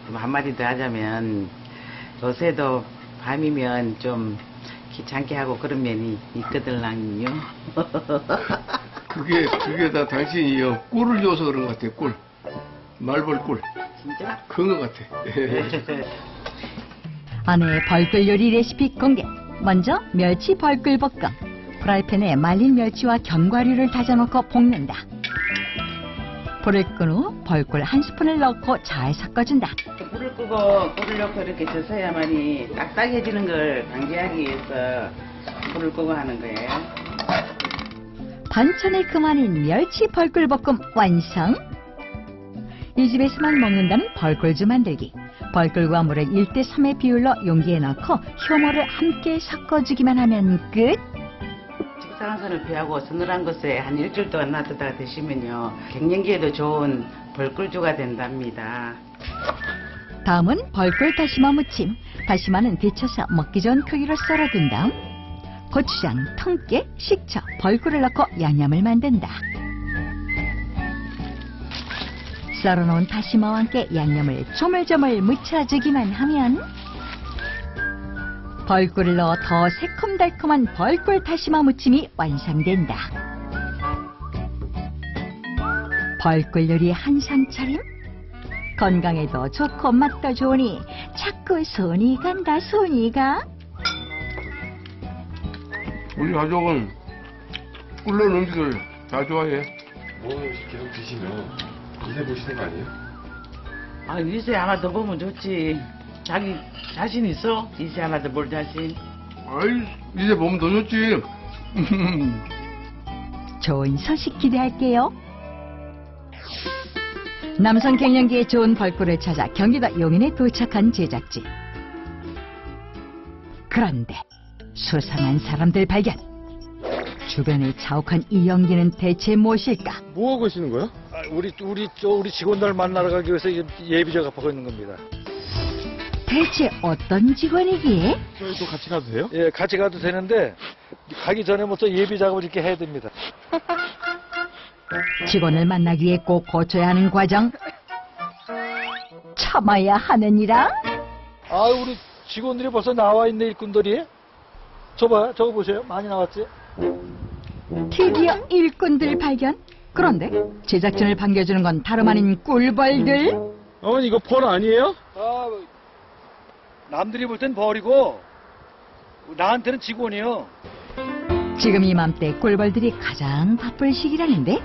좀 한마디 더 하자면 요새도 밤이면 좀 귀찮게 하고 그런 면이 있거든요. 그게 다 당신이 꿀을 줘서 그런 것 같아. 꿀. 말벌 꿀. 진짜? 그런 것 같아. 아내의 벌꿀 요리 레시피 공개. 먼저 멸치 벌꿀 볶음. 프라이팬에 말린 멸치와 견과류를 다져놓고 볶는다. 불을 끈 후 벌꿀 한 스푼을 넣고 잘 섞어준다. 불을 끄고 꿀을 넣고 이렇게 져서야만이 딱딱해지는 걸 방지하기 위해서 불을 끄고 하는 거예요. 반찬의 그만인 멸치 벌꿀 볶음 완성. 이 집에서만 먹는다는 벌꿀주 만들기. 벌꿀과 물을 1:3의 비율로 용기에 넣고 효모를 함께 섞어주기만 하면 끝. 식상한 선을 피하고 서늘한 곳에 한 일주일 동안 놔두다가 드시면요 갱년기에도 좋은 벌꿀주가 된답니다. 다음은 벌꿀 다시마 무침. 다시마는 데쳐서 먹기 좋은 크기로 썰어둔 다음 고추장, 통깨, 식초, 벌꿀을 넣고 양념을 만든다. 썰어놓은 다시마와 함께 양념을 조물조물 묻혀주기만 하면 벌꿀을 넣어 더 새콤달콤한 벌꿀 다시마 무침이 완성된다. 벌꿀 요리 한상 차림? 건강에도 좋고 맛도 좋으니 자꾸 손이 간다 손이 가. 우리 가족은 꿀런 음식을 다 좋아해. 먹은 음식 계속 드시면 이세 보시는 거 아니에요? 아, 이세 하나 더 보면 좋지. 자기 자신 있어? 이세 하나 더 볼 자신? 아이, 이제 보면 더 좋지. 좋은 소식 기대할게요. 남성 갱년기에 좋은 벌꿀을 찾아 경기도 용인에 도착한 제작진. 그런데 수상한 사람들 발견. 주변을 자욱한 이 연기는 대체 무엇일까? 뭐 하고 계시는 거예요? 우리 직원들 만나러 가기 위해서 예비 작업하고 있는 겁니다. 대체 어떤 직원이기에? 저희도 같이 가도 돼요? 예, 같이 가도 되는데 가기 전에부터 예비 작업을 이렇게 해야 됩니다. 직원을 만나기 위해 꼭 거쳐야 하는 과정. 참아야 하느니라. 아, 우리 직원들이 벌써 나와 있네, 일꾼들이. 저거 보세요. 많이 나왔지? 드디어 일꾼들 발견. 그런데 제작진을 반겨주는 건 다름 아닌 꿀벌들. 어머니 이거 벌 아니에요? 아, 남들이 볼 땐 벌이고 나한테는 직원이요. 지금 이맘때 꿀벌들이 가장 바쁠 시기라는데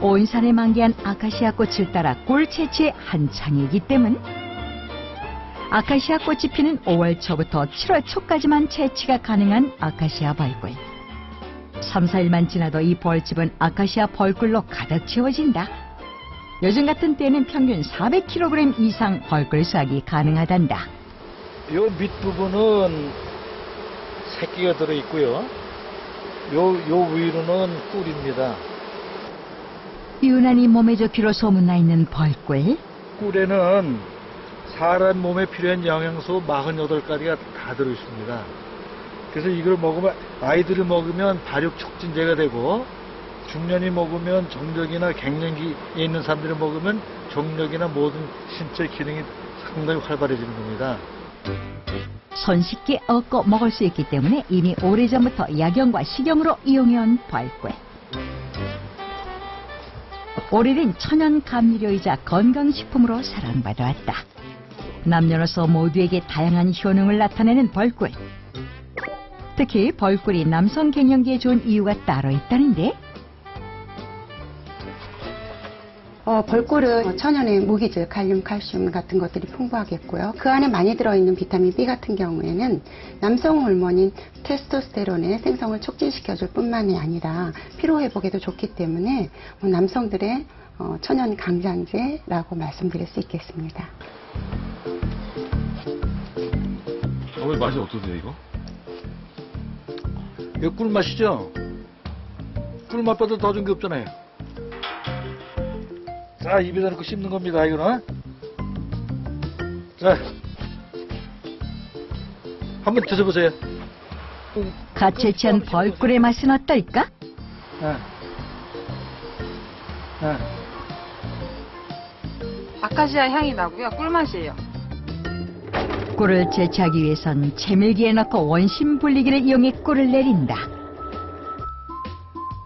온 산에 만개한 아카시아 꽃을 따라 꿀 채취의 한창이기 때문. 아카시아 꽃이 피는 5월 초부터 7월 초까지만 채취가 가능한 아카시아 벌꿀. 3, 4일만 지나도 이 벌집은 아카시아 벌꿀로 가득 채워진다. 요즘 같은 때는 평균 400kg 이상 벌꿀 수확이 가능하단다. 요 밑부분은 새끼가 들어있고요. 요 위로는 꿀입니다. 유난히 몸에 좋기로 소문나 있는 벌꿀. 꿀에는 사람 몸에 필요한 영양소 48가지가 다 들어있습니다. 그래서 이걸 먹으면 아이들이 먹으면 발육 촉진제가 되고 중년이 먹으면 정력이나 갱년기에 있는 사람들이 먹으면 정력이나 모든 신체 기능이 상당히 활발해지는 겁니다. 손쉽게 얻고 먹을 수 있기 때문에 이미 오래전부터 약용과 식용으로 이용해온 벌꿀. 오래된 천연 감미료이자 건강식품으로 사랑받아왔다. 남녀노소 모두에게 다양한 효능을 나타내는 벌꿀. 특히 벌꿀이 남성 갱년기에 좋은 이유가 따로 있다는데. 벌꿀은 천연의 무기질, 칼륨, 칼슘 같은 것들이 풍부하겠고요. 그 안에 많이 들어있는 비타민 B 같은 경우에는 남성 호르몬인 테스토스테론의 생성을 촉진시켜줄 뿐만이 아니라 피로회복에도 좋기 때문에 남성들의 천연 강장제라고 말씀드릴 수 있겠습니다. 어머니 맛이 어떠세요 이거? 이거 꿀맛이죠? 꿀맛보다 더 좋은 게 없잖아요. 자, 입에다 넣고 씹는 겁니다, 이거는. 자, 한번 드셔보세요. 갓 채취한 벌꿀의 맛은 어떨까? 아카시아 향이 나고요. 꿀맛이에요. 꿀을 채취하기 위해선 채밀기에 넣고 원심 분리기를 이용해 꿀을 내린다.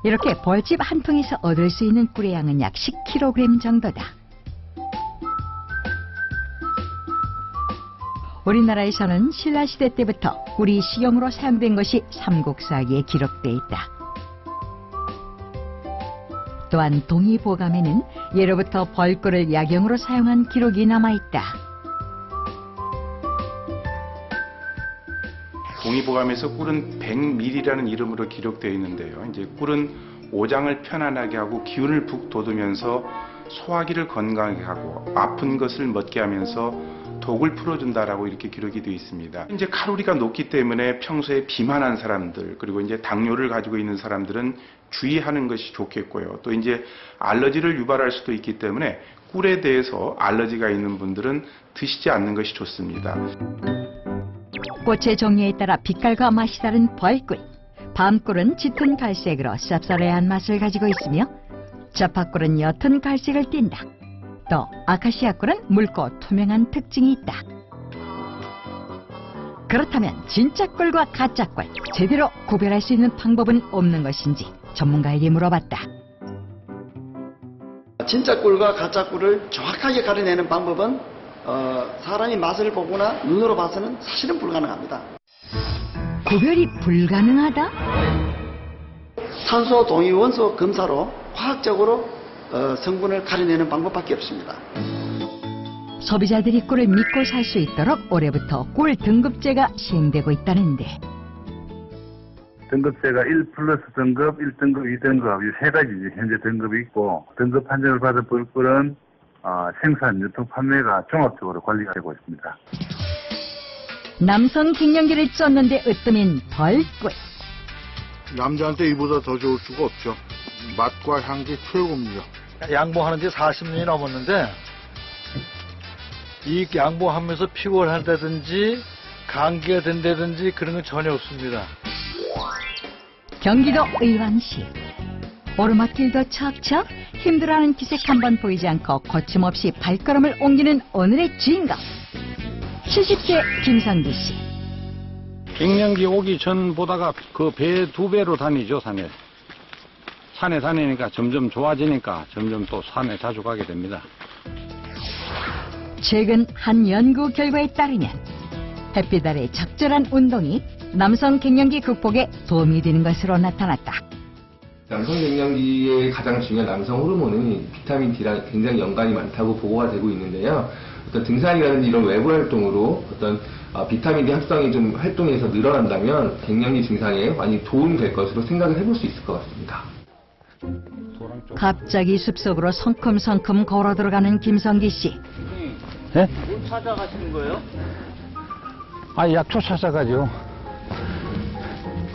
이렇게 벌집 한 통에서 얻을 수 있는 꿀의 양은 약 10kg 정도다. 우리나라에서는 신라시대 때부터 꿀이 식용으로 사용된 것이 삼국사기에 기록돼 있다. 또한 동의보감에는 예로부터 벌꿀을 약용으로 사용한 기록이 남아있다. 동의보감에서 꿀은 100ml라는 이름으로 기록되어 있는데요. 이제 꿀은 오장을 편안하게 하고 기운을 북 돋우면서 소화기를 건강하게 하고 아픈 것을 멎게 하면서 독을 풀어준다라고 이렇게 기록이 되어 있습니다. 이제 칼로리가 높기 때문에 평소에 비만한 사람들 그리고 이제 당뇨를 가지고 있는 사람들은 주의하는 것이 좋겠고요. 또 이제 알러지를 유발할 수도 있기 때문에 꿀에 대해서 알러지가 있는 분들은 드시지 않는 것이 좋습니다. 꽃의 종류에 따라 빛깔과 맛이 다른 벌꿀. 밤꿀은 짙은 갈색으로 쌉싸래한 맛을 가지고 있으며 자파꿀은 옅은 갈색을 띈다. 또 아카시아 꿀은 묽고 투명한 특징이 있다. 그렇다면 진짜 꿀과 가짜 꿀 제대로 구별할 수 있는 방법은 없는 것인지 전문가에게 물어봤다. 진짜 꿀과 가짜 꿀을 정확하게 가려내는 방법은 사람이 맛을 보거나 눈으로 봐서는 사실은 불가능합니다. 구별이 불가능하다? 산소 동위 원소 검사로 과학적으로 성분을 가려내는 방법밖에 없습니다. 소비자들이 꿀을 믿고 살 수 있도록 올해부터 꿀 등급제가 시행되고 있다는데 등급제가 1 플러스 등급, 1등급, 2등급 이 세 가지 현재 등급이 있고 등급 판정을 받은 꿀은 생산, 유통, 판매가 종합적으로 관리가 되고 있습니다. 남성 갱년기를 쫓는데 으뜸인 벌꿀. 남자한테 이보다 더 좋을 수가 없죠. 맛과 향기 최고입니다. 양봉하는 지 40년이 넘었는데 이 양봉하면서 피곤하다든지 감기가 된다든지 그런 건 전혀 없습니다. 경기도 의왕시. 오르막길도 척척 힘들어하는 기색 한번 보이지 않고 거침없이 발걸음을 옮기는 오늘의 주인공. 70대 김성기 씨. 갱년기 오기 전보다가 그 배 2배로 다니죠, 산에. 산에 다니니까 점점 좋아지니까 점점 또 산에 자주 가게 됩니다. 최근 한 연구 결과에 따르면 햇빛 아래 적절한 운동이 남성 갱년기 극복에 도움이 되는 것으로 나타났다. 남성 갱년기의 가장 중요한 남성 호르몬은 비타민 D랑 굉장히 연관이 많다고 보고가 되고 있는데요. 어떤 등산이라든지 이런 외부 활동으로 어떤 비타민 D 합성이 좀 활동해서 늘어난다면 갱년기 증상에 많이 도움이 될 것으로 생각을 해볼 수 있을 것 같습니다. 갑자기 숲속으로 성큼성큼 걸어 들어가는 김성기 씨. 네? 뭘 찾아가시는 거예요? 약초 찾아가죠.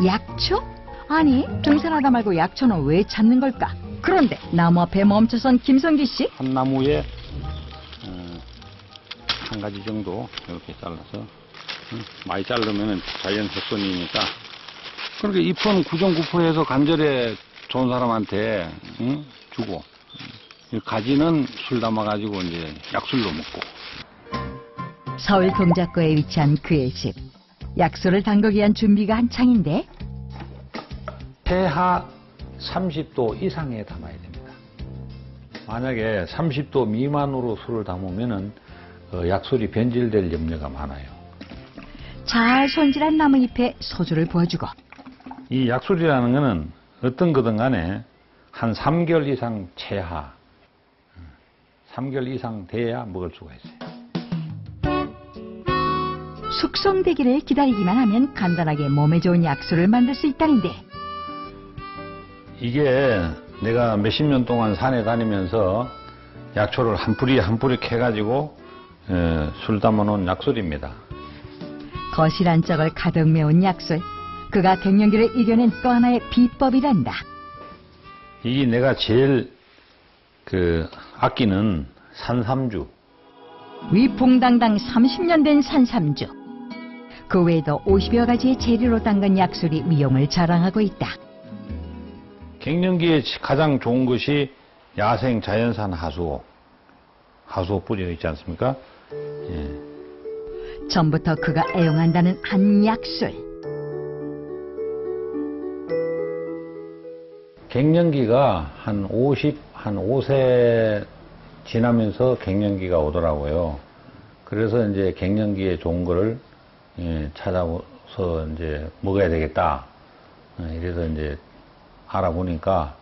약초? 아니, 등산하다 말고 약초는 왜 찾는 걸까? 그런데 나무 앞에 멈춰선 김성기 씨. 한 나무에 한 가지 정도 이렇게 잘라서 많이 자르면 자연 색소니까 그렇게 잎은 구정구포해서 간절에 좋은 사람한테 주고 가지는 술 담아가지고 이제 약술로 먹고. 서울 동작구에 위치한 그의 집. 약수를 담그기 위한 준비가 한창인데 폐하 30도 이상에 담아야 됩니다. 만약에 30도 미만으로 술을 담으면은 약술이 변질될 염려가 많아요. 잘 손질한 나무잎에 소주를 부어주고 이 약술이라는 거는 어떤 거든 간에 한 3개월 이상 체하 3개월 이상 돼야 먹을 수가 있어요. 숙성되기를 기다리기만 하면 간단하게 몸에 좋은 약수를 만들 수 있다는데 이게 내가 몇십 년 동안 산에 다니면서 약초를 한 뿌리 한 뿌리 캐가지고 술 담아놓은 약술입니다. 거실 안쪽을 가득 메운 약술. 그가 갱년기를 이겨낸 또 하나의 비법이란다. 이게 내가 제일 아끼는 산삼주. 위풍당당 30년 된 산삼주. 그 외에도 50여 가지의 재료로 담근 약술이 미용을 자랑하고 있다. 갱년기에 가장 좋은 것이 야생 자연산 하수오. 하수오 뿌리 있지 않습니까? 예. 전부터 그가 애용한다는 한 약술. 갱년기가 한 5세 지나면서 갱년기가 오더라고요. 그래서 이제 갱년기에 좋은 거를 찾아서 이제 먹어야 되겠다. 이래서 이제 알아보니까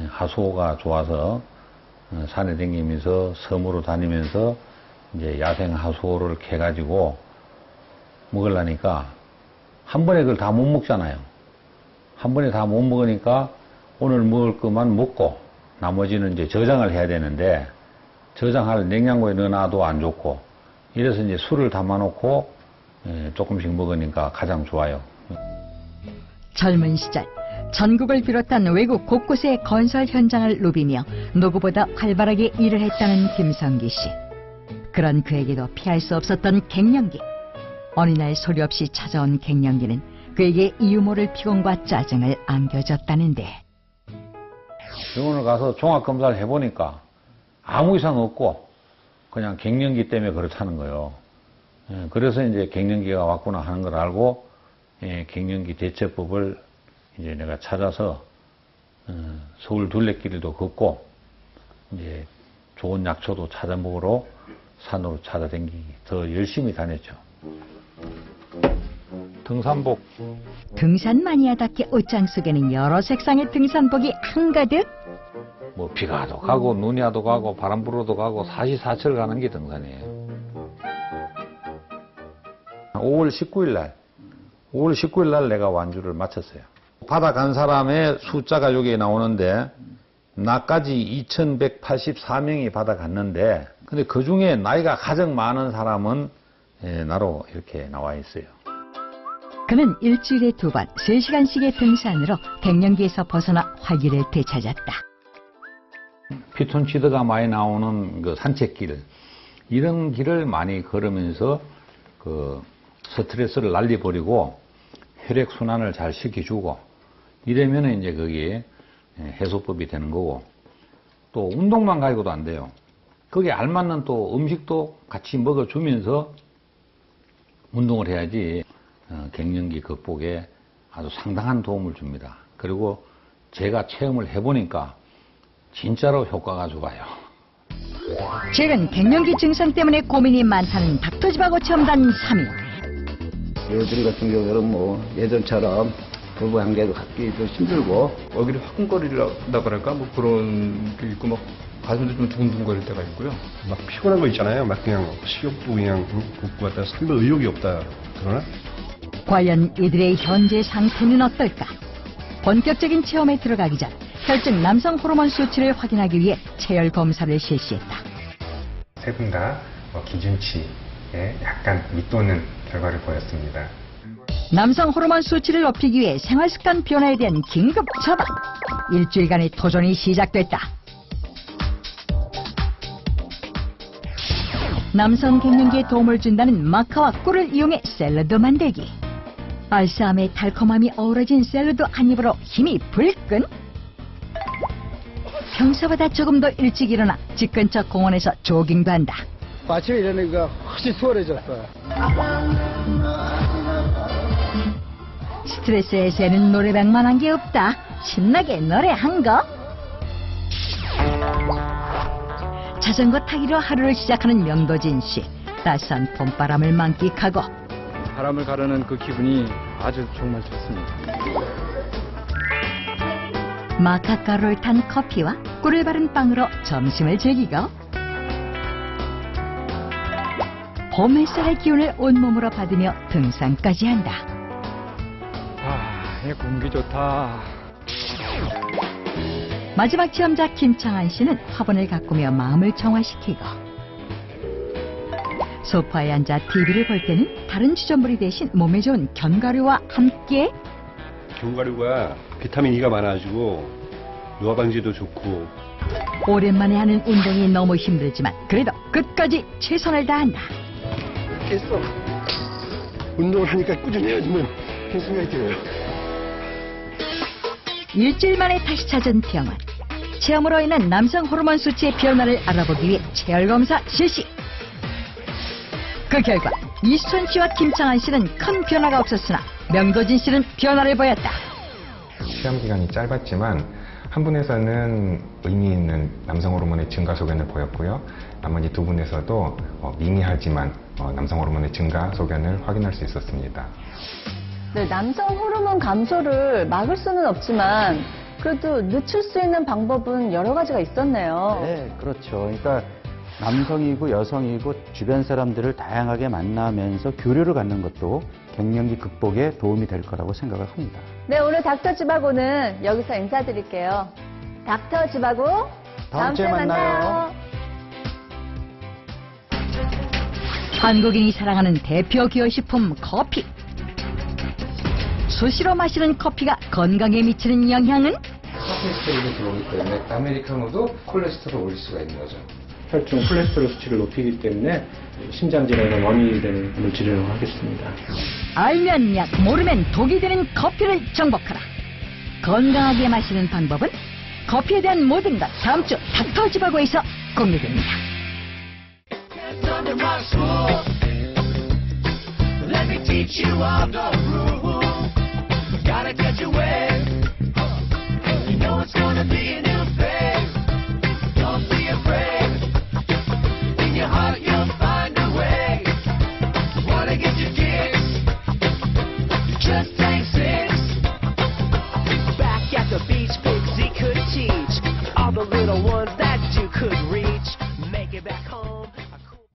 하수오가 좋아서 산에 다니면서 섬으로 다니면서 이제 야생 하수오를 캐가지고 먹으려니까 한 번에 그걸 다 못 먹잖아요. 한 번에 다 못 먹으니까 오늘 먹을 것만 먹고 나머지는 이제 저장을 해야 되는데 저장할 냉장고에 넣어놔도 안 좋고 이래서 이제 술을 담아놓고 조금씩 먹으니까 가장 좋아요. 젊은 시절 전국을 비롯한 외국 곳곳의 건설 현장을 누비며 누구보다 활발하게 일을 했다는 김성기 씨. 그런 그에게도 피할 수 없었던 갱년기. 어느 날 소리 없이 찾아온 갱년기는 그에게 이유 모를 피곤과 짜증을 안겨줬다는데 병원을 가서 종합검사를 해보니까 아무 이상 없고 그냥 갱년기 때문에 그렇다는 거예요. 그래서 이제 갱년기가 왔구나 하는 걸 알고 갱년기 대처법을 이제 내가 찾아서 서울 둘레길도 걷고 이제 좋은 약초도 찾아 먹으러 산으로 찾아다니기 더 열심히 다녔죠. 등산복. 등산 마니아답게 옷장 속에는 여러 색상의 등산복이 한가득. 뭐 비가 와도 가고 눈이 와도 가고 바람 불어도 가고 사시사철 가는 게 등산이에요. 5월 19일 날 내가 완주를 마쳤어요. 바다 간 사람의 숫자가 여기에 나오는데 나까지 2184명이 바다 갔는데 근데 그 중에 나이가 가장 많은 사람은 나로 이렇게 나와 있어요. 그는 일주일에 2번 3시간씩의 등산으로 갱년기에서 벗어나 활기를 되찾았다. 피톤치드가 많이 나오는 그 산책길 이런 길을 많이 걸으면서 그 스트레스를 날려버리고 혈액 순환을 잘 시켜주고 이러면은 이제 그게 해소법이 되는 거고 또 운동만 가지고도 안 돼요. 거기에 알맞는 또 음식도 같이 먹어주면서 운동을 해야지 갱년기 극복에 아주 상당한 도움을 줍니다. 그리고 제가 체험을 해보니까 진짜로 효과가 좋아요. 최근 갱년기 증상 때문에 고민이 많다는 닥터지바고 체험단 3인. 요즘 같은 경우는 뭐 예전처럼 부부 관계도 갖기 좀 힘들고 얼굴이 화끈거리다 그럴까 뭐 그런 게 있고 막 가슴도 좀 두근두근거릴 때가 있고요. 막 피곤한 거 있잖아요. 막 그냥 식욕도 그냥 굽고 갖다 삶에 의욕이 없다 그러나? 과연 이들의 현재 상태는 어떨까? 본격적인 체험에 들어가기 전 혈중 남성 호르몬 수치를 확인하기 위해 체열 검사를 실시했다. 세 분 다 기준치에 약간 밑도는 결과를 보였습니다. 남성 호르몬 수치를 높이기 위해 생활습관 변화에 대한 긴급 처방. 일주일간의 도전이 시작됐다. 남성 갱년기에 도움을 준다는 마카와 꿀을 이용해 샐러드 만들기. 알싸함의 달콤함이 어우러진 샐러드 한 입으로 힘이 불끈. 평소보다 조금 더 일찍 일어나 집 근처 공원에서 조깅도 한다. 아침에 일어나니까 훨씬 수월해졌어요. 스트레스 해소에는 노래방만한 게 없다. 신나게 노래한 거. 자전거 타기로 하루를 시작하는 명도진 씨. 따스한 봄바람을 만끽하고 바람을 가르는 그 기분이 아주 정말 좋습니다. 마카가루를 탄 커피와 꿀을 바른 빵으로 점심을 즐기고 봄 햇살의 기운을 온몸으로 받으며 등산까지 한다. 아, 공기 좋다. 마지막 체험자 김창한 씨는 화분을 가꾸며 마음을 정화시키고 소파에 앉아 TV를 볼 때는 다른 주전부리 대신 몸에 좋은 견과류와 함께 견과류가 비타민 E가 많아가지고 노화 방지도 좋고 오랜만에 하는 운동이 너무 힘들지만 그래도 끝까지 최선을 다한다. 됐어. 운동을 하니까 꾸준히 해야지만 그런 생각이 들어요. 일주일 만에 다시 찾은 병원. 체험으로 인한 남성 호르몬 수치의 변화를 알아보기 위해 체열검사 실시. 그 결과 이수천 씨와 김창한 씨는 큰 변화가 없었으나 명도진 씨는 변화를 보였다. 시험 기간이 짧았지만 한 분에서는 의미 있는 남성 호르몬의 증가 소견을 보였고요. 나머지 두 분에서도 미미하지만 남성 호르몬의 증가 소견을 확인할 수 있었습니다. 네, 남성 호르몬 감소를 막을 수는 없지만 그래도 늦출 수 있는 방법은 여러 가지가 있었네요. 네, 그렇죠. 그러니까 남성이고 여성이고 주변 사람들을 다양하게 만나면서 교류를 갖는 것도 갱년기 극복에 도움이 될 거라고 생각을 합니다. 네, 오늘 닥터지바고는 여기서 인사드릴게요. 닥터지바고 다음 주에 만나요. 한국인이 사랑하는 대표 기호식품 커피. 수시로 마시는 커피가 건강에 미치는 영향은? 카페인이 들어오기 때문에 아메리카노도 콜레스테롤을 올릴 수가 있는 거죠. 혈중 콜레스테롤 수치를 높이기 때문에 심장질환의 원인이 되는 물질이라고 하겠습니다. 알면 약, 모르면 독이 되는 커피를 정복하라. 건강하게 마시는 방법은? 커피에 대한 모든 것 다음 주 닥터지바고에서 공개됩니다. Let me teach you all the rules. Gotta get your way. You know it's gonna be a new phase. Don't be just take 6. Back at the beach.